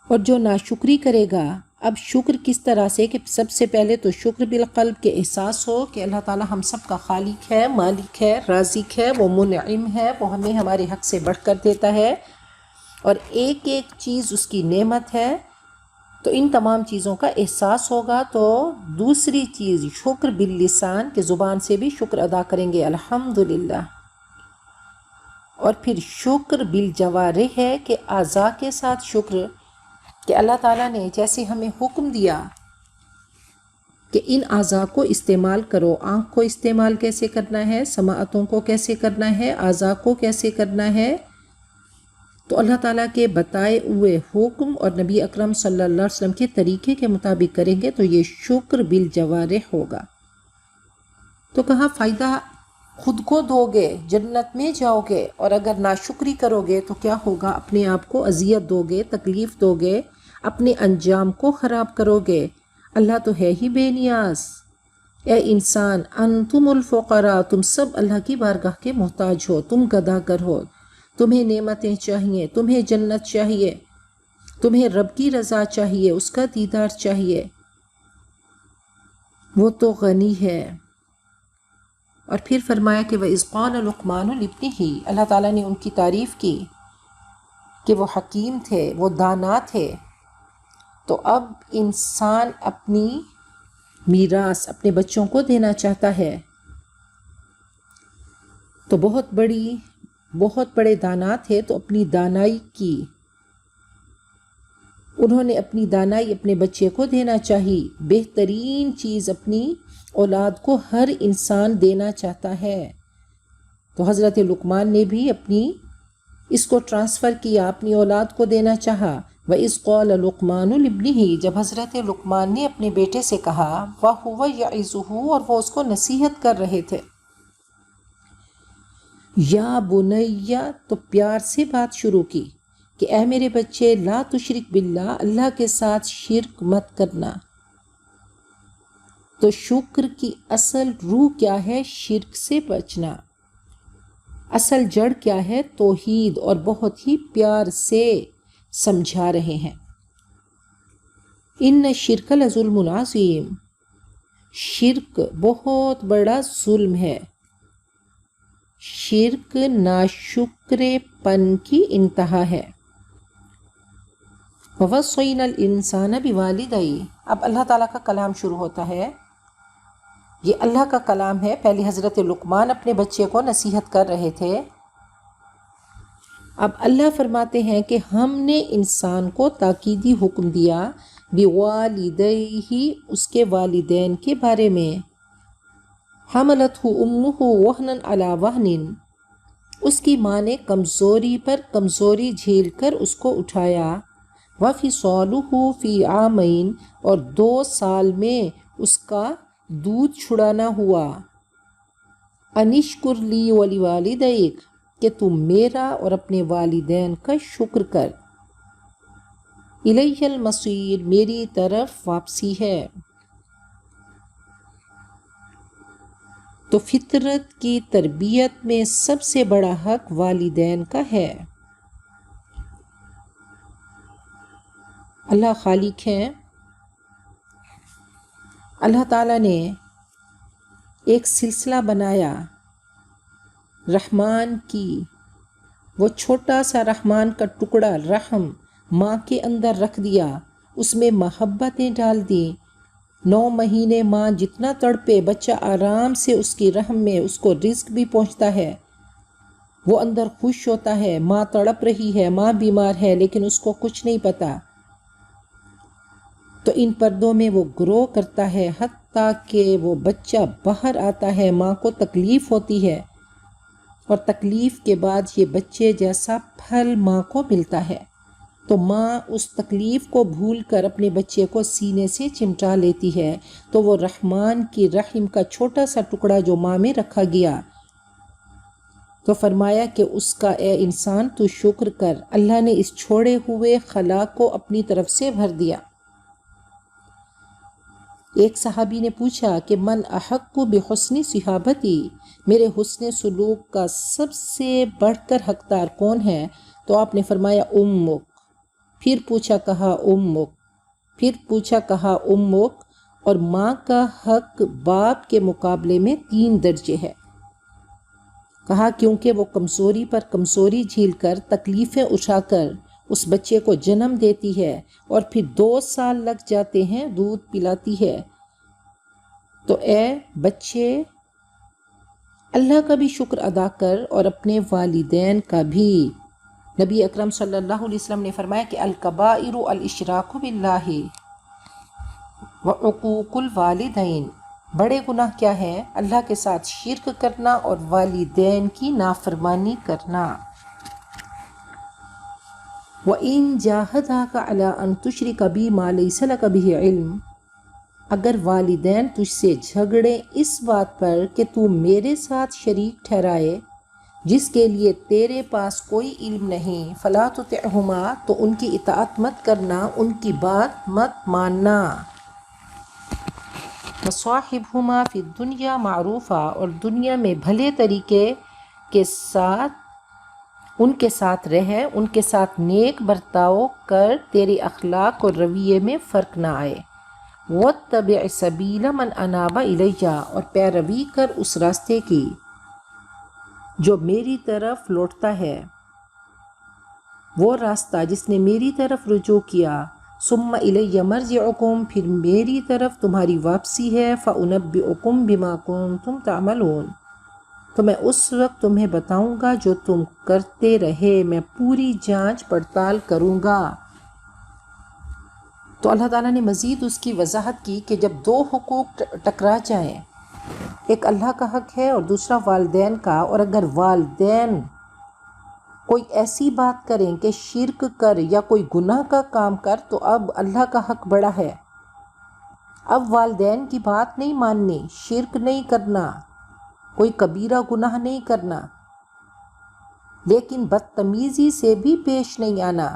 اور جو ناشکری کرے گا، اب شکر کس طرح سے کہ سب سے پہلے تو شکر بالقلب کے احساس ہو کہ اللہ تعالیٰ ہم سب کا خالق ہے، مالک ہے، رازق ہے، وہ منعم ہے، وہ ہمیں ہمارے حق سے بڑھ کر دیتا ہے، اور ایک ایک چیز اس کی نعمت ہے۔ تو ان تمام چیزوں کا احساس ہوگا۔ تو دوسری چیز شکر باللسان، کہ زبان سے بھی شکر ادا کریں گے الحمدللہ، اور پھر شکر بالجوارح ہے کہ اعضاء کے ساتھ شکر، کہ اللہ تعالیٰ نے جیسے ہمیں حکم دیا کہ ان اعضاء کو استعمال کرو، آنکھ کو استعمال کیسے کرنا ہے، سماعتوں کو کیسے کرنا ہے، اعضاء کو کیسے کرنا ہے، تو اللہ تعالیٰ کے بتائے ہوئے حکم اور نبی اکرم صلی اللہ علیہ وسلم کے طریقے کے مطابق کریں گے تو یہ شکر بالجوارح ہوگا۔ تو کہا فائدہ خود کو دو گے، جنت میں جاؤ گے، اور اگر ناشکری کرو گے تو کیا ہوگا؟ اپنے آپ کو اذیت دو گے، تکلیف دو گے، اپنے انجام کو خراب کرو گے۔ اللہ تو ہے ہی بے نیاز۔ اے انسان، انتم الفقراء، تم سب اللہ کی بارگاہ کے محتاج ہو، تم گداگر ہو، تمہیں نعمتیں چاہیے، تمہیں جنت چاہیے، تمہیں رب کی رضا چاہیے، اس کا دیدار چاہیے، وہ تو غنی ہے۔ اور پھر فرمایا کہ وَإِذْ قَالَ لُقْمَانُ لِابْنِهِ، اللہ تعالیٰ نے ان کی تعریف کی کہ وہ حکیم تھے، وہ دانا تھے۔ تو اب انسان اپنی میراث اپنے بچوں کو دینا چاہتا ہے، تو بہت بڑے دانا تھے، تو اپنی دانائی کی انہوں نے اپنی دانائی اپنے بچے کو دینا چاہی. بہترین چیز اپنی اولاد کو ہر انسان دینا چاہتا ہے. تو حضرت لقمان نے بھی اس کو ٹرانسفر کیا، اپنی اولاد کو دینا چاہا. وَإِذْ قَالَ لُقْمَانُ لِابْنِهِ، جب حضرت لقمان نے اپنے بیٹے سے کہا، وَهُوَ يَعِظُهُ، اور وہ اس کو نصیحت کر رہے تھے. یا بنیا، تو پیار سے بات شروع کی کہ اے میرے بچے، لا تشرک باللہ، اللہ کے ساتھ شرک مت کرنا. تو شکر کی اصل روح کیا ہے؟ شرک سے بچنا. اصل جڑ کیا ہے؟ توحید. اور بہت ہی پیار سے سمجھا رہے ہیں. ان الشرک لظلم عظیم، شرک بہت بڑا ظلم ہے. شرک ناشکرے پن کی انتہا ہے. وَوَصَّيْنَا الْإِنسَانَ بِوَالِدَيْهِ، اب اللہ تعالیٰ کا کلام شروع ہوتا ہے. یہ اللہ کا کلام ہے. پہلے حضرت لقمان اپنے بچے کو نصیحت کر رہے تھے. اب اللہ فرماتے ہیں کہ ہم نے انسان کو تاکیدی حکم دیا بِوَالِدَيْهِ، اس کے والدین کے بارے میں. حَمَلَتْهُ أُمُّهُ وَهْنًا عَلَى وَهْنٍ، اس کی ماں نے کمزوری پر کمزوری جھیل کر اس کو اٹھایا. وَفِصَالُهُ فِي عَامَيْنِ، اور 2 سال میں اس کا دودھ چھڑانا ہوا. انشکر لی وَلِوَالِدَيْکَ، کہ تم میرا اور اپنے والدین کا شکر کر. الیہ المصیر، میری طرف واپسی ہے. تو فطرت کی تربیت میں سب سے بڑا حق والدین کا ہے. اللہ خالق ہیں. اللہ تعالیٰ نے ایک سلسلہ بنایا رحمان کی. وہ چھوٹا سا رحمان کا ٹکڑا رحم ماں کے اندر رکھ دیا، اس میں محبتیں ڈال دیں. 9 مہینے ماں جتنا تڑپے، بچہ آرام سے اس کی رحم میں، اس کو رزق بھی پہنچتا ہے، وہ اندر خوش ہوتا ہے. ماں تڑپ رہی ہے، ماں بیمار ہے، لیکن اس کو کچھ نہیں پتا. تو ان پردوں میں وہ گرو کرتا ہے، حتیٰ کہ وہ بچہ باہر آتا ہے. ماں کو تکلیف ہوتی ہے، اور تکلیف کے بعد یہ بچے جیسا پھل ماں کو ملتا ہے. تو ماں اس تکلیف کو بھول کر اپنے بچے کو سینے سے چمٹا لیتی ہے. تو وہ رحمان کی رحم کا چھوٹا سا ٹکڑا جو ماں میں رکھا گیا، تو فرمایا کہ اس کا اے انسان تو شکر کر. اللہ نے اس چھوڑے ہوئے خلا کو اپنی طرف سے بھر دیا. ایک صحابی نے پوچھا کہ من احق بحسن صحابتی، میرے حسن سلوک کا سب سے بڑھ کر حقدار کون ہے؟ تو آپ نے فرمایا امک. پھر پوچھا کہا امک، پھر پوچھا کہا امک. اور ماں کا حق باپ کے مقابلے میں 3 درجے ہے. کہا کیونکہ وہ کمزوری پر کمزوری جھیل کر، تکلیفیں اٹھا کر اس بچے کو جنم دیتی ہے، اور پھر 2 سال لگ جاتے ہیں دودھ پلاتی ہے. تو اے بچے، اللہ کا بھی شکر ادا کر اور اپنے والدین کا بھی. نبی اکرم صلی اللہ علیہ وسلم نے فرمایا کہ الکبائر الاشراک باللہ وعقوق الوالدین، بڑے گناہ کیا ہیں؟ اللہ کے ساتھ شرک کرنا اور والدین کی نافرمانی کرنا. وَإِن جَاهَدَاكَ عَلَىٰ أَن تُشْرِكَ بِي مَا لَيْسَ لَكَ بِهِ عِلْمٌ، اگر والدین تجھ سے جھگڑیں اس بات پر کہ تو میرے ساتھ شریک ٹھہرائے جس کے لیے تیرے پاس کوئی علم نہیں، فلا تطعهما، تو ان کی اطاعت مت کرنا، ان کی بات مت ماننا. وصاحبهما فی الدنیا معروفا، اور دنیا میں بھلے طریقے کے ساتھ ان کے ساتھ رہے، ان کے ساتھ نیک برتاؤ کر، تیرے اخلاق اور رویے میں فرق نہ آئے. واتبع سبیل من اناب الیہ، اور پیروی کر اس راستے کی جو میری طرف لوٹتا ہے، وہ راستہ جس نے میری طرف رجوع کیا. ثم الی مرجعکم، پھر میری طرف تمہاری واپسی ہے. فانبئکم بما کنتم تعملون، تو میں اس وقت تمہیں بتاؤں گا جو تم کرتے رہے، میں پوری جانچ پڑتال کروں گا. تو اللہ تعالیٰ نے مزید اس کی وضاحت کی کہ جب دو حقوق ٹکرا جائیں، ایک اللہ کا حق ہے اور دوسرا والدین کا، اور اگر والدین کوئی ایسی بات کریں کہ شرک کر یا کوئی گناہ کا کام کر، تو اب اللہ کا حق بڑا ہے۔ اب والدین کی بات نہیں ماننی، شرک نہیں کرنا، کوئی کبیرہ گناہ نہیں کرنا، لیکن بدتمیزی سے بھی پیش نہیں آنا۔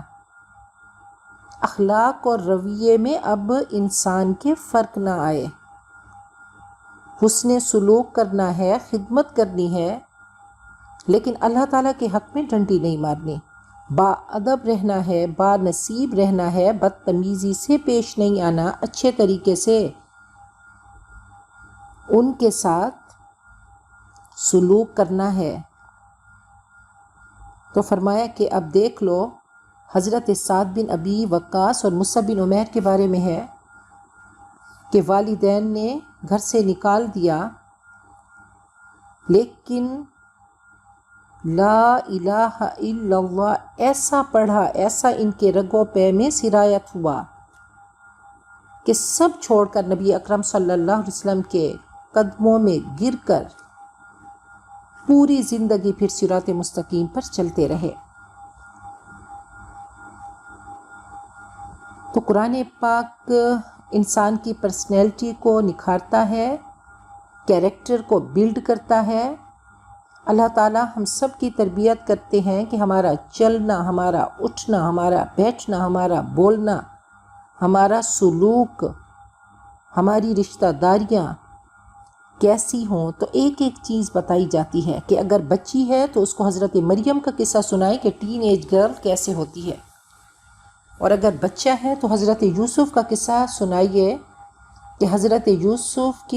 اخلاق اور رویے میں اب انسان کے فرق نہ آئے، حسن سلوک کرنا ہے، خدمت کرنی ہے، لیکن اللہ تعالیٰ کے حق میں ڈنڈی نہیں مارنی، با ادب رہنا ہے، با نصیب رہنا ہے، بدتمیزی سے پیش نہیں آنا، اچھے طریقے سے ان کے ساتھ سلوک کرنا ہے۔ تو فرمایا کہ اب دیکھ لو، حضرت سعد بن ابی وقاص اور مصعب بن عمیر کے بارے میں ہے کہ والدین نے گھر سے نکال دیا، لیکن لا الہ الا اللہ ایسا پڑھا، ایسا ان کے رگوں پے میں سرایت ہوا کہ سب چھوڑ کر نبی اکرم صلی اللہ علیہ وسلم کے قدموں میں گر کر پوری زندگی پھر صراط مستقیم پر چلتے رہے۔ تو قرآن پاک انسان کی پرسنالٹی کو نکھارتا ہے، کیریکٹر کو بلڈ کرتا ہے۔ اللہ تعالیٰ ہم سب کی تربیت کرتے ہیں کہ ہمارا چلنا، ہمارا اٹھنا، ہمارا بیٹھنا، ہمارا بولنا، ہمارا سلوک، ہماری رشتہ داریاں کیسی ہوں۔ تو ایک ایک چیز بتائی جاتی ہے کہ اگر بچی ہے تو اس کو حضرت مریم کا قصہ سنائے کہ ٹین ایج گرل کیسے ہوتی ہے، اور اگر بچہ ہے تو حضرت یوسف کا قصہ سنائیے کہ حضرت یوسف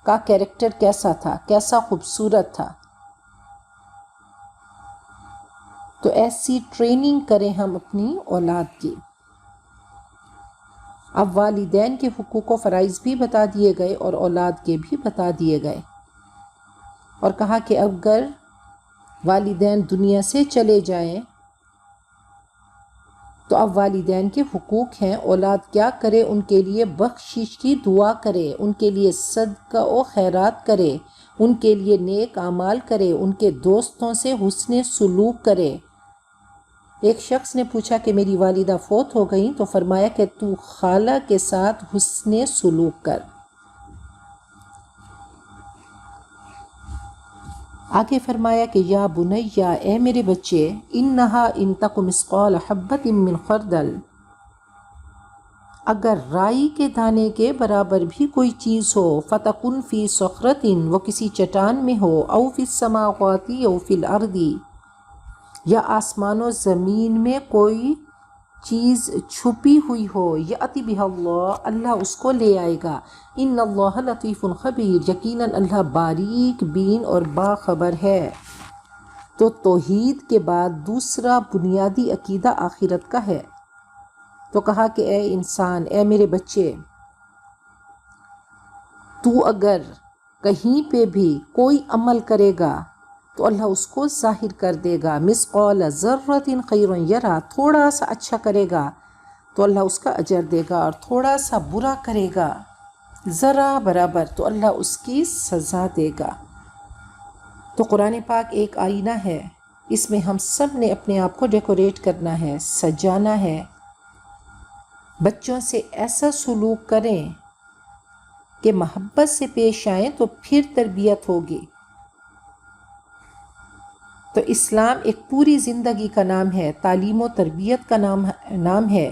کا کیریکٹر کیسا تھا، کیسا خوبصورت تھا۔ تو ایسی ٹریننگ کریں ہم اپنی اولاد کی۔ اب والدین کے حقوق و فرائض بھی بتا دیے گئے اور اولاد کے بھی بتا دیے گئے، اور کہا کہ اگر والدین دنیا سے چلے جائیں تو اب والدین کے حقوق ہیں، اولاد کیا کرے؟ ان کے لیے بخشش کی دعا کرے، ان کے لیے صدقہ و خیرات کرے، ان کے لیے نیک اعمال کرے، ان کے دوستوں سے حسن سلوک کرے۔ ایک شخص نے پوچھا کہ میری والدہ فوت ہو گئیں، تو فرمایا کہ تو خالہ کے ساتھ حسن سلوک کر۔ آگے فرمایا کہ یا بنیا، اے میرے بچے، انہا ان تک مثقال حبۃ من خردل، اگر رائی کے دانے کے برابر بھی کوئی چیز ہو، فتکن فی صخرۃ، وہ کسی چٹان میں ہو، او فی السماوات او فی الارض، یا آسمان و زمین میں کوئی چیز چھپی ہوئی ہو، یأتی بہا اللہ، اللہ اس کو لے آئے گا، ان اللہ لطیف خبیر، یقیناً اللہ باریک بین اور باخبر ہے۔ تو توحید کے بعد دوسرا بنیادی عقیدہ آخرت کا ہے۔ تو کہا کہ اے انسان، اے میرے بچے، تو اگر کہیں پہ بھی کوئی عمل کرے گا تو اللہ اس کو ظاہر کر دے گا، مثقال ذرۃ خیر یرا، تھوڑا سا اچھا کرے گا تو اللہ اس کا اجر دے گا، اور تھوڑا سا برا کرے گا ذرا برابر تو اللہ اس کی سزا دے گا۔ تو قرآن پاک ایک آئینہ ہے، اس میں ہم سب نے اپنے آپ کو ڈیکوریٹ کرنا ہے، سجانا ہے۔ بچوں سے ایسا سلوک کریں کہ محبت سے پیش آئیں تو پھر تربیت ہوگی۔ تو اسلام ایک پوری زندگی کا نام ہے، تعلیم و تربیت کا نام ہے۔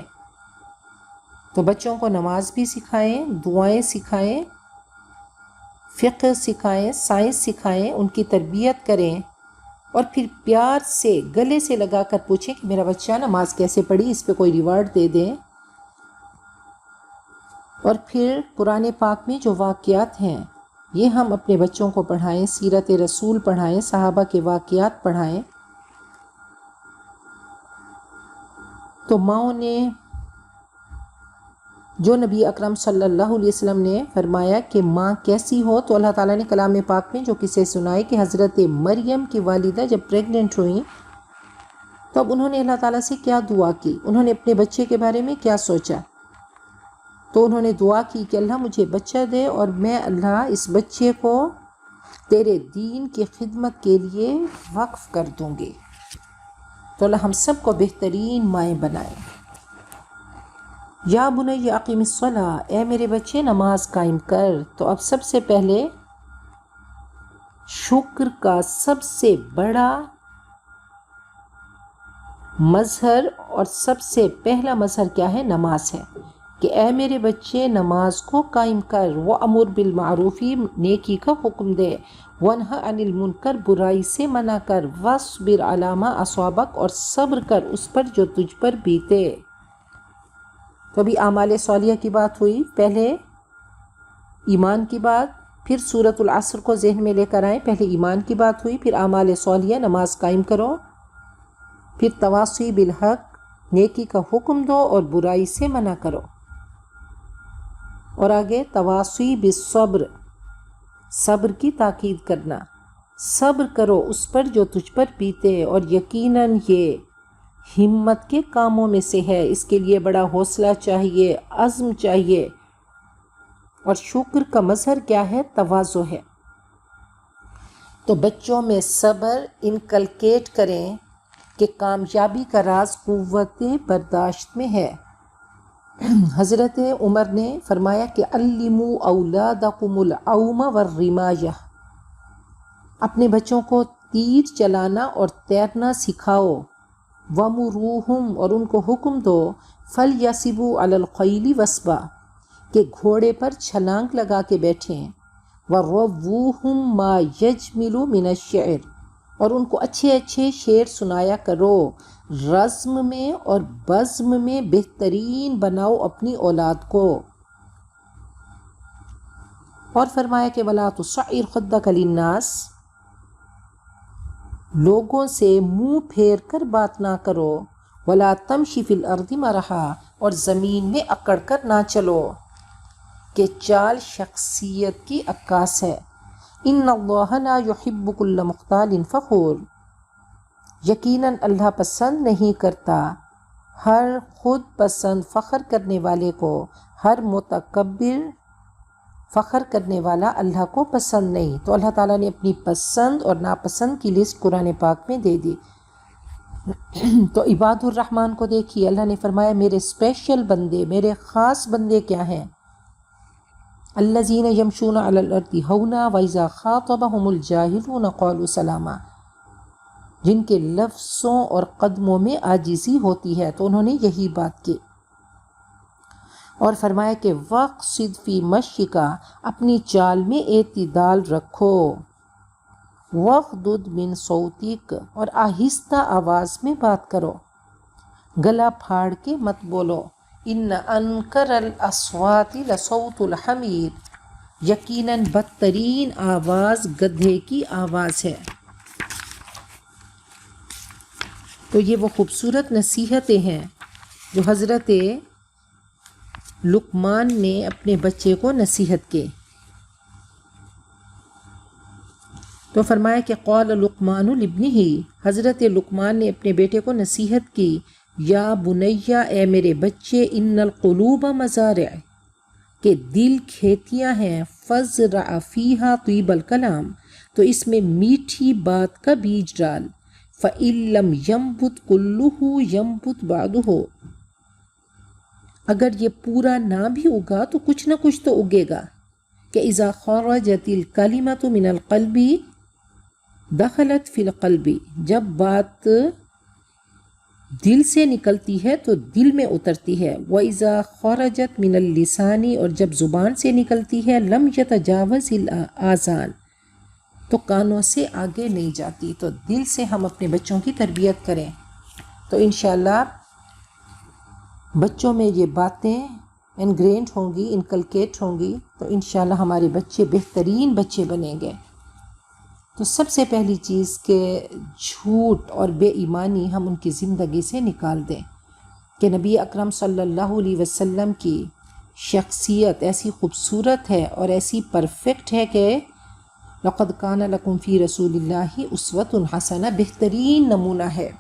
تو بچوں کو نماز بھی سکھائیں، دعائیں سکھائیں، فقہ سکھائیں، سائنس سکھائیں، ان کی تربیت کریں، اور پھر پیار سے گلے سے لگا کر پوچھیں کہ میرا بچہ نماز کیسے پڑھی، اس پہ کوئی ریوارڈ دے دیں۔ اور پھر قرآن پاک میں جو واقعات ہیں یہ ہم اپنے بچوں کو پڑھائیں، سیرت رسول پڑھائیں، صحابہ کے واقعات پڑھائیں۔ تو ماؤں نے جو نبی اکرم صلی اللہ علیہ وسلم نے فرمایا کہ ماں کیسی ہو، تو اللہ تعالیٰ نے کلام پاک میں جو قصے سنائے کہ حضرت مریم کی والدہ جب پریگننٹ ہوئیں تو اب انہوں نے اللہ تعالیٰ سے کیا دعا کی، انہوں نے اپنے بچے کے بارے میں کیا سوچا، تو انہوں نے دعا کی کہ اللہ مجھے بچہ دے اور میں اللہ اس بچے کو تیرے دین کی خدمت کے لیے وقف کر دوں گی۔ تو اللہ ہم سب کو بہترین مائیں بنائے۔ یا بنی اقیم الصلاۃ، اے میرے بچے نماز قائم کر۔ تو اب سب سے پہلے شکر کا سب سے بڑا مظہر اور سب سے پہلا مظہر کیا ہے؟ نماز ہے، کہ اے میرے بچے نماز کو قائم کر، وَأْمُرْ بِالْمَعْرُوفِ نیکی کا حکم دے، وَانْهَ عَنِ الْمُنْکَرِ برائی سے منع کر، وَاصْبِرْ عَلَىٰ مَا أَصَابَكَ اور صبر کر اس پر جو تجھ پر بیتے۔ تو ابھی اعمال صالحہ کی بات ہوئی، پہلے ایمان کی بات، پھر سورۃ العصر کو ذہن میں لے کر آئیں، پہلے ایمان کی بات ہوئی، پھر اعمال صالحہ نماز قائم کرو، پھر تواصی بالحق نیکی کا حکم دو اور برائی سے منع کرو، اور آگے تواصی بالصبر صبر کی تاکید کرنا، صبر کرو اس پر جو تجھ پر بیتے، اور یقیناً یہ ہمت کے کاموں میں سے ہے، اس کے لیے بڑا حوصلہ چاہیے، عزم چاہیے۔ اور شکر کا مظہر کیا ہے؟ تواضع ہے۔ تو بچوں میں صبر انکلکیٹ کریں کہ کامیابی کا راز قوت برداشت میں ہے۔ حضرت عمر نے فرمایا کہ علموا اولادکم العوم والرمایہ، اپنے بچوں کو تیر چلانا اور تیرنا سکھاؤ، وَمُرُوهُمْ اور ان کو حکم دو، فَلْيَسِبُوا عَلَى الْخَيْلِ وَسْبًا کہ گھوڑے پر چھلانگ لگا کے بیٹھیں، وَرَوُّوهُمْ مَا يَجْمِلُ مِنَ الشِّعْرِ اور ان کو اچھے اچھے شعر سنایا کرو، رزم میں اور بزم میں بہترین بناؤ اپنی اولاد کو۔ اور فرمایا کہ وَلَا تُصَعِّرْ خَدَّكَ لِلنَّاسِ لوگوں سے منہ پھیر کر بات نہ کرو، وَلَا تَمْشِ فِي الْأَرْضِ مَرَحًا اور زمین میں اکڑ کر نہ چلو، کہ چال شخصیت کی عکاس ہے۔ ان اللہ لا یحب کل مختال فخور یقیناً اللہ پسند نہیں کرتا ہر خود پسند فخر کرنے والے کو، ہر متکبر فخر کرنے والا اللہ کو پسند نہیں۔ تو اللہ تعالیٰ نے اپنی پسند اور ناپسند کی لسٹ قرآن پاک میں دے دی۔ تو عباد الرحمن کو دیکھیے، اللہ نے فرمایا میرے اسپیشل بندے، میرے خاص بندے کیا ہیں؟ الذین یمشون علی الارض ہونا واذا خاطبہم الجاہلون قالوا سلاما، جن کے لفظوں اور قدموں میں عاجزی ہوتی ہے، تو انہوں نے یہی بات کی۔ اور فرمایا کہ وَاقْصِدْ فِی مَشْیِکَ اپنی چال میں اعتدال رکھو، وَاغْضُضْ مِن صَوْتِکَ اور آہستہ آواز میں بات کرو، گلا پھاڑ کے مت بولو، ان انکر الاصوات لصوت الحمیر یقیناً بدترین آواز گدھے کی آواز ہے۔ تو یہ وہ خوبصورت نصیحتیں ہیں جو حضرت لقمان نے اپنے بچے کو نصیحت کی۔ تو فرمایا کہ قال لقمان لابنہ حضرت لقمان نے اپنے بیٹے کو نصیحت کی، یا بنیا اے میرے بچے، ان القلوب مزارع کہ دل کھیتیاں ہیں، فزرع فیہا طیب الکلام تو اس میں میٹھی بات کا بیج ڈال، فإن لم ينبت كله ينبت بعضه اگر یہ پورا نہ بھی اگا تو کچھ نہ کچھ تو اگے گا، کہ اذا خرجت الکلمۃ من القلب دخلت فی القلب جب بات دل سے نکلتی ہے تو دل میں اترتی ہے، وَإِذَا خَرَجَتْ مِنَ اللِّسَانِ اور جب زبان سے نکلتی ہے، لَمْ يَتَجَاوَزِ الْآذَانِ تو کانوں سے آگے نہیں جاتی۔ تو دل سے ہم اپنے بچوں کی تربیت کریں تو انشاءاللہ بچوں میں یہ باتیں انگرینڈ ہوں گی، انکلکیٹ ہوں گی، تو انشاءاللہ ہمارے بچے بہترین بچے بنیں گے۔ تو سب سے پہلی چیز کہ جھوٹ اور بے ایمانی ہم ان کی زندگی سے نکال دیں، کہ نبی اکرم صلی اللہ علیہ وسلم کی شخصیت ایسی خوبصورت ہے اور ایسی پرفیکٹ ہے کہ لقد کان لکم فی رسول اللہ اسوۃ حسنہ بہترین نمونہ ہے،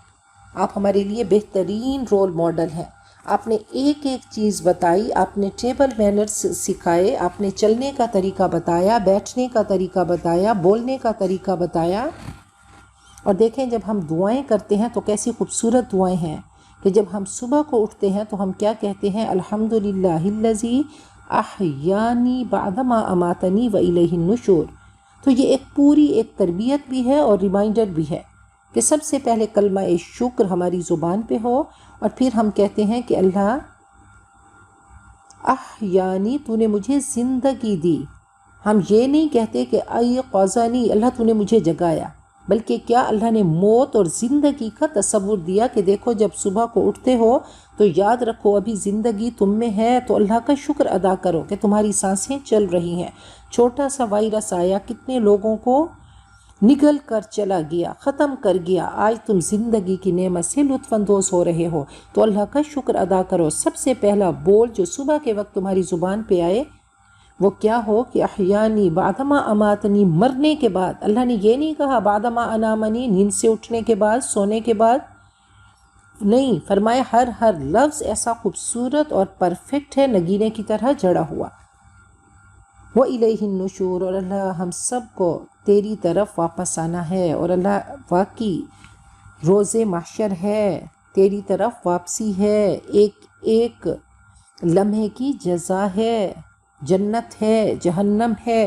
آپ ہمارے لیے بہترین رول ماڈل ہیں۔ آپ نے ایک ایک چیز بتائی، آپ نے ٹیبل مینرز سکھائے، آپ نے چلنے کا طریقہ بتایا، بیٹھنے کا طریقہ بتایا، بولنے کا طریقہ بتایا۔ اور دیکھیں جب ہم دعائیں کرتے ہیں تو کیسی خوبصورت دعائیں ہیں کہ جب ہم صبح کو اٹھتے ہیں تو ہم کیا کہتے ہیں؟ الحمدللہ الذی احیانی بعدما اماتنی والیہ النشور۔ تو یہ ایک پوری ایک تربیت بھی ہے اور ریمائنڈر بھی ہے کہ سب سے پہلے کلمہ شکر ہماری زبان پہ ہو، اور پھر ہم کہتے ہیں کہ اللہ احیانی، تو نے مجھے زندگی دی۔ ہم یہ نہیں کہتے کہ ایقظنی، اللہ تو نے مجھے جگایا، بلکہ کیا اللہ نے موت اور زندگی کا تصور دیا کہ دیکھو جب صبح کو اٹھتے ہو تو یاد رکھو ابھی زندگی تم میں ہے، تو اللہ کا شکر ادا کرو کہ تمہاری سانسیں چل رہی ہیں۔ چھوٹا سا وائرس آیا، کتنے لوگوں کو نگل کر چلا گیا، ختم کر گیا، آج تم زندگی کی نعمت سے لطف اندوز ہو رہے ہو، تو اللہ کا شکر ادا کرو۔ سب سے پہلا بول جو صبح کے وقت تمہاری زبان پہ آئے وہ کیا ہو کہ احیانی بعدما اماتنی، مرنے کے بعد۔ اللہ نے یہ نہیں کہا بعدما انامنی، نیند سے اٹھنے کے بعد، سونے کے بعد، نہیں، فرمایا ہر لفظ ایسا خوبصورت اور پرفیکٹ ہے نگینے کی طرح جڑا ہوا۔ وَإِلَيْهِ النُّشُورُ، اور اللہ ہم سب کو تیری طرف واپس آنا ہے، اور اللہ واقعی روز محشر ہے، تیری طرف واپسی ہے، ایک ایک لمحے کی جزا ہے، جنت ہے، جہنم ہے۔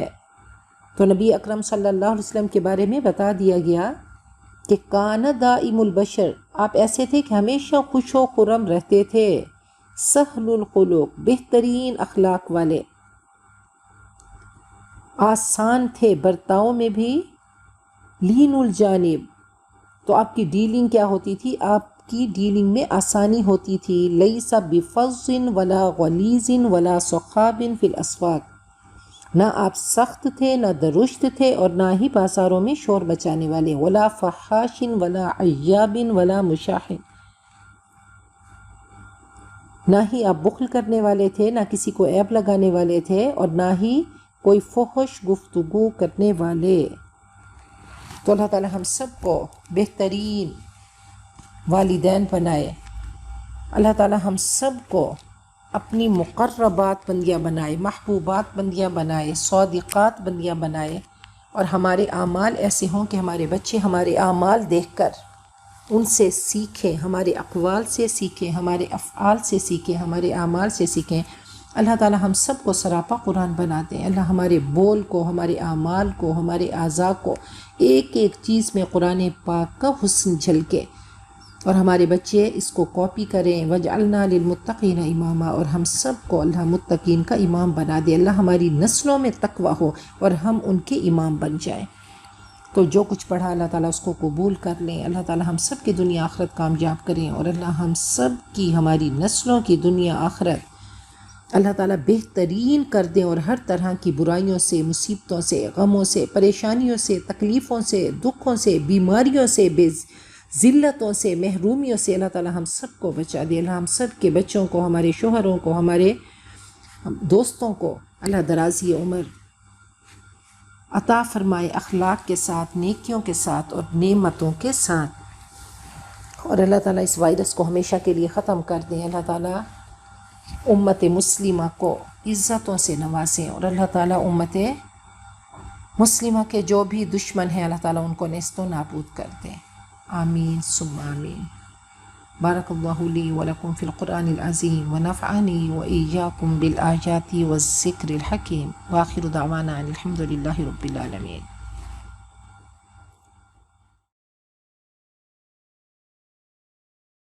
تو نبی اکرم صلی اللہ علیہ وسلم کے بارے میں بتا دیا گیا کہ کان دائم البشر، آپ ایسے تھے کہ ہمیشہ خوش و خرم رہتے تھے، سہل الخلق، بہترین اخلاق والے، آسان تھے برتاؤ میں بھی، لین الجانب، تو آپ کی ڈیلنگ کیا ہوتی تھی؟ آپ کی ڈیلنگ میں آسانی ہوتی تھی، لیس بفظ ولا غلیظ ولا صخاب فی الاسواق، نہ آپ سخت تھے، نہ درشت تھے، اور نہ ہی بازاروں میں شور مچانے والے، ولا فحاش ولا عیاب ولا مشاح، نہ ہی آپ بخل کرنے والے تھے، نہ کسی کو عیب لگانے والے تھے، اور نہ ہی کوئی فحش گفتگو کرنے والے۔ تو اللہ تعالی ہم سب کو بہترین والدین بنائے، اللہ تعالی ہم سب کو اپنی مقربات بندیاں بنائے، محبوبات بندیاں بنائے، صادقات بندیاں بنائے، اور ہمارے اعمال ایسے ہوں کہ ہمارے بچے ہمارے اعمال دیکھ کر ان سے سیکھیں، ہمارے اقوال سے سیکھیں، ہمارے افعال سے سیکھیں، ہمارے اعمال سے سیکھیں۔ اللہ تعالی ہم سب کو سراپا قرآن بنا دیں، اللہ ہمارے بول کو، ہمارے اعمال کو، ہمارے اعضاء کو ایک ایک چیز میں قرآن پاک کا حسن جھلکے، اور ہمارے بچے اس کو کاپی کریں۔ وَجْعَلْنَا لِلْمُتَّقِينَ إِمَامًا، اور ہم سب کو اللہ متقین کا امام بنا دے، اللہ ہماری نسلوں میں تقویٰ ہو اور ہم ان کے امام بن جائیں۔ تو جو کچھ پڑھا اللہ تعالیٰ اس کو قبول کر لیں، اللہ تعالیٰ ہم سب کی دنیا آخرت کامیاب کریں، اور اللہ ہم سب کی، ہماری نسلوں کی دنیا آخرت اللہ تعالیٰ بہترین کر دیں، اور ہر طرح کی برائیوں سے، مصیبتوں سے، غموں سے، پریشانیوں سے، تکلیفوں سے، دکھوں سے، بیماریوں سے، ذلتوں سے، محرومیوں سے اللہ تعالیٰ ہم سب کو بچا دے۔ اللہ ہم سب کے بچوں کو، ہمارے شوہروں کو، ہمارے دوستوں کو اللہ درازی عمر عطا فرمائے، اخلاق کے ساتھ، نیکیوں کے ساتھ اور نعمتوں کے ساتھ، اور اللہ تعالیٰ اس وائرس کو ہمیشہ کے لیے ختم کر دیں۔ اللہ تعالیٰ امت مسلمہ کو عزتوں سے نوازیں، اور اللہ تعالیٰ امت مسلمہ کے جو بھی دشمن ہیں اللہ تعالیٰ ان کو نیست و نابود کر دیں۔ آمین ثم آمین۔ بارک اللہ لی ولکم فی القرآن العظیم ونفعنی وإیاکم بالآیات والذکر الحکیم، وآخر دعوانا ان الحمد للہ رب العالمین۔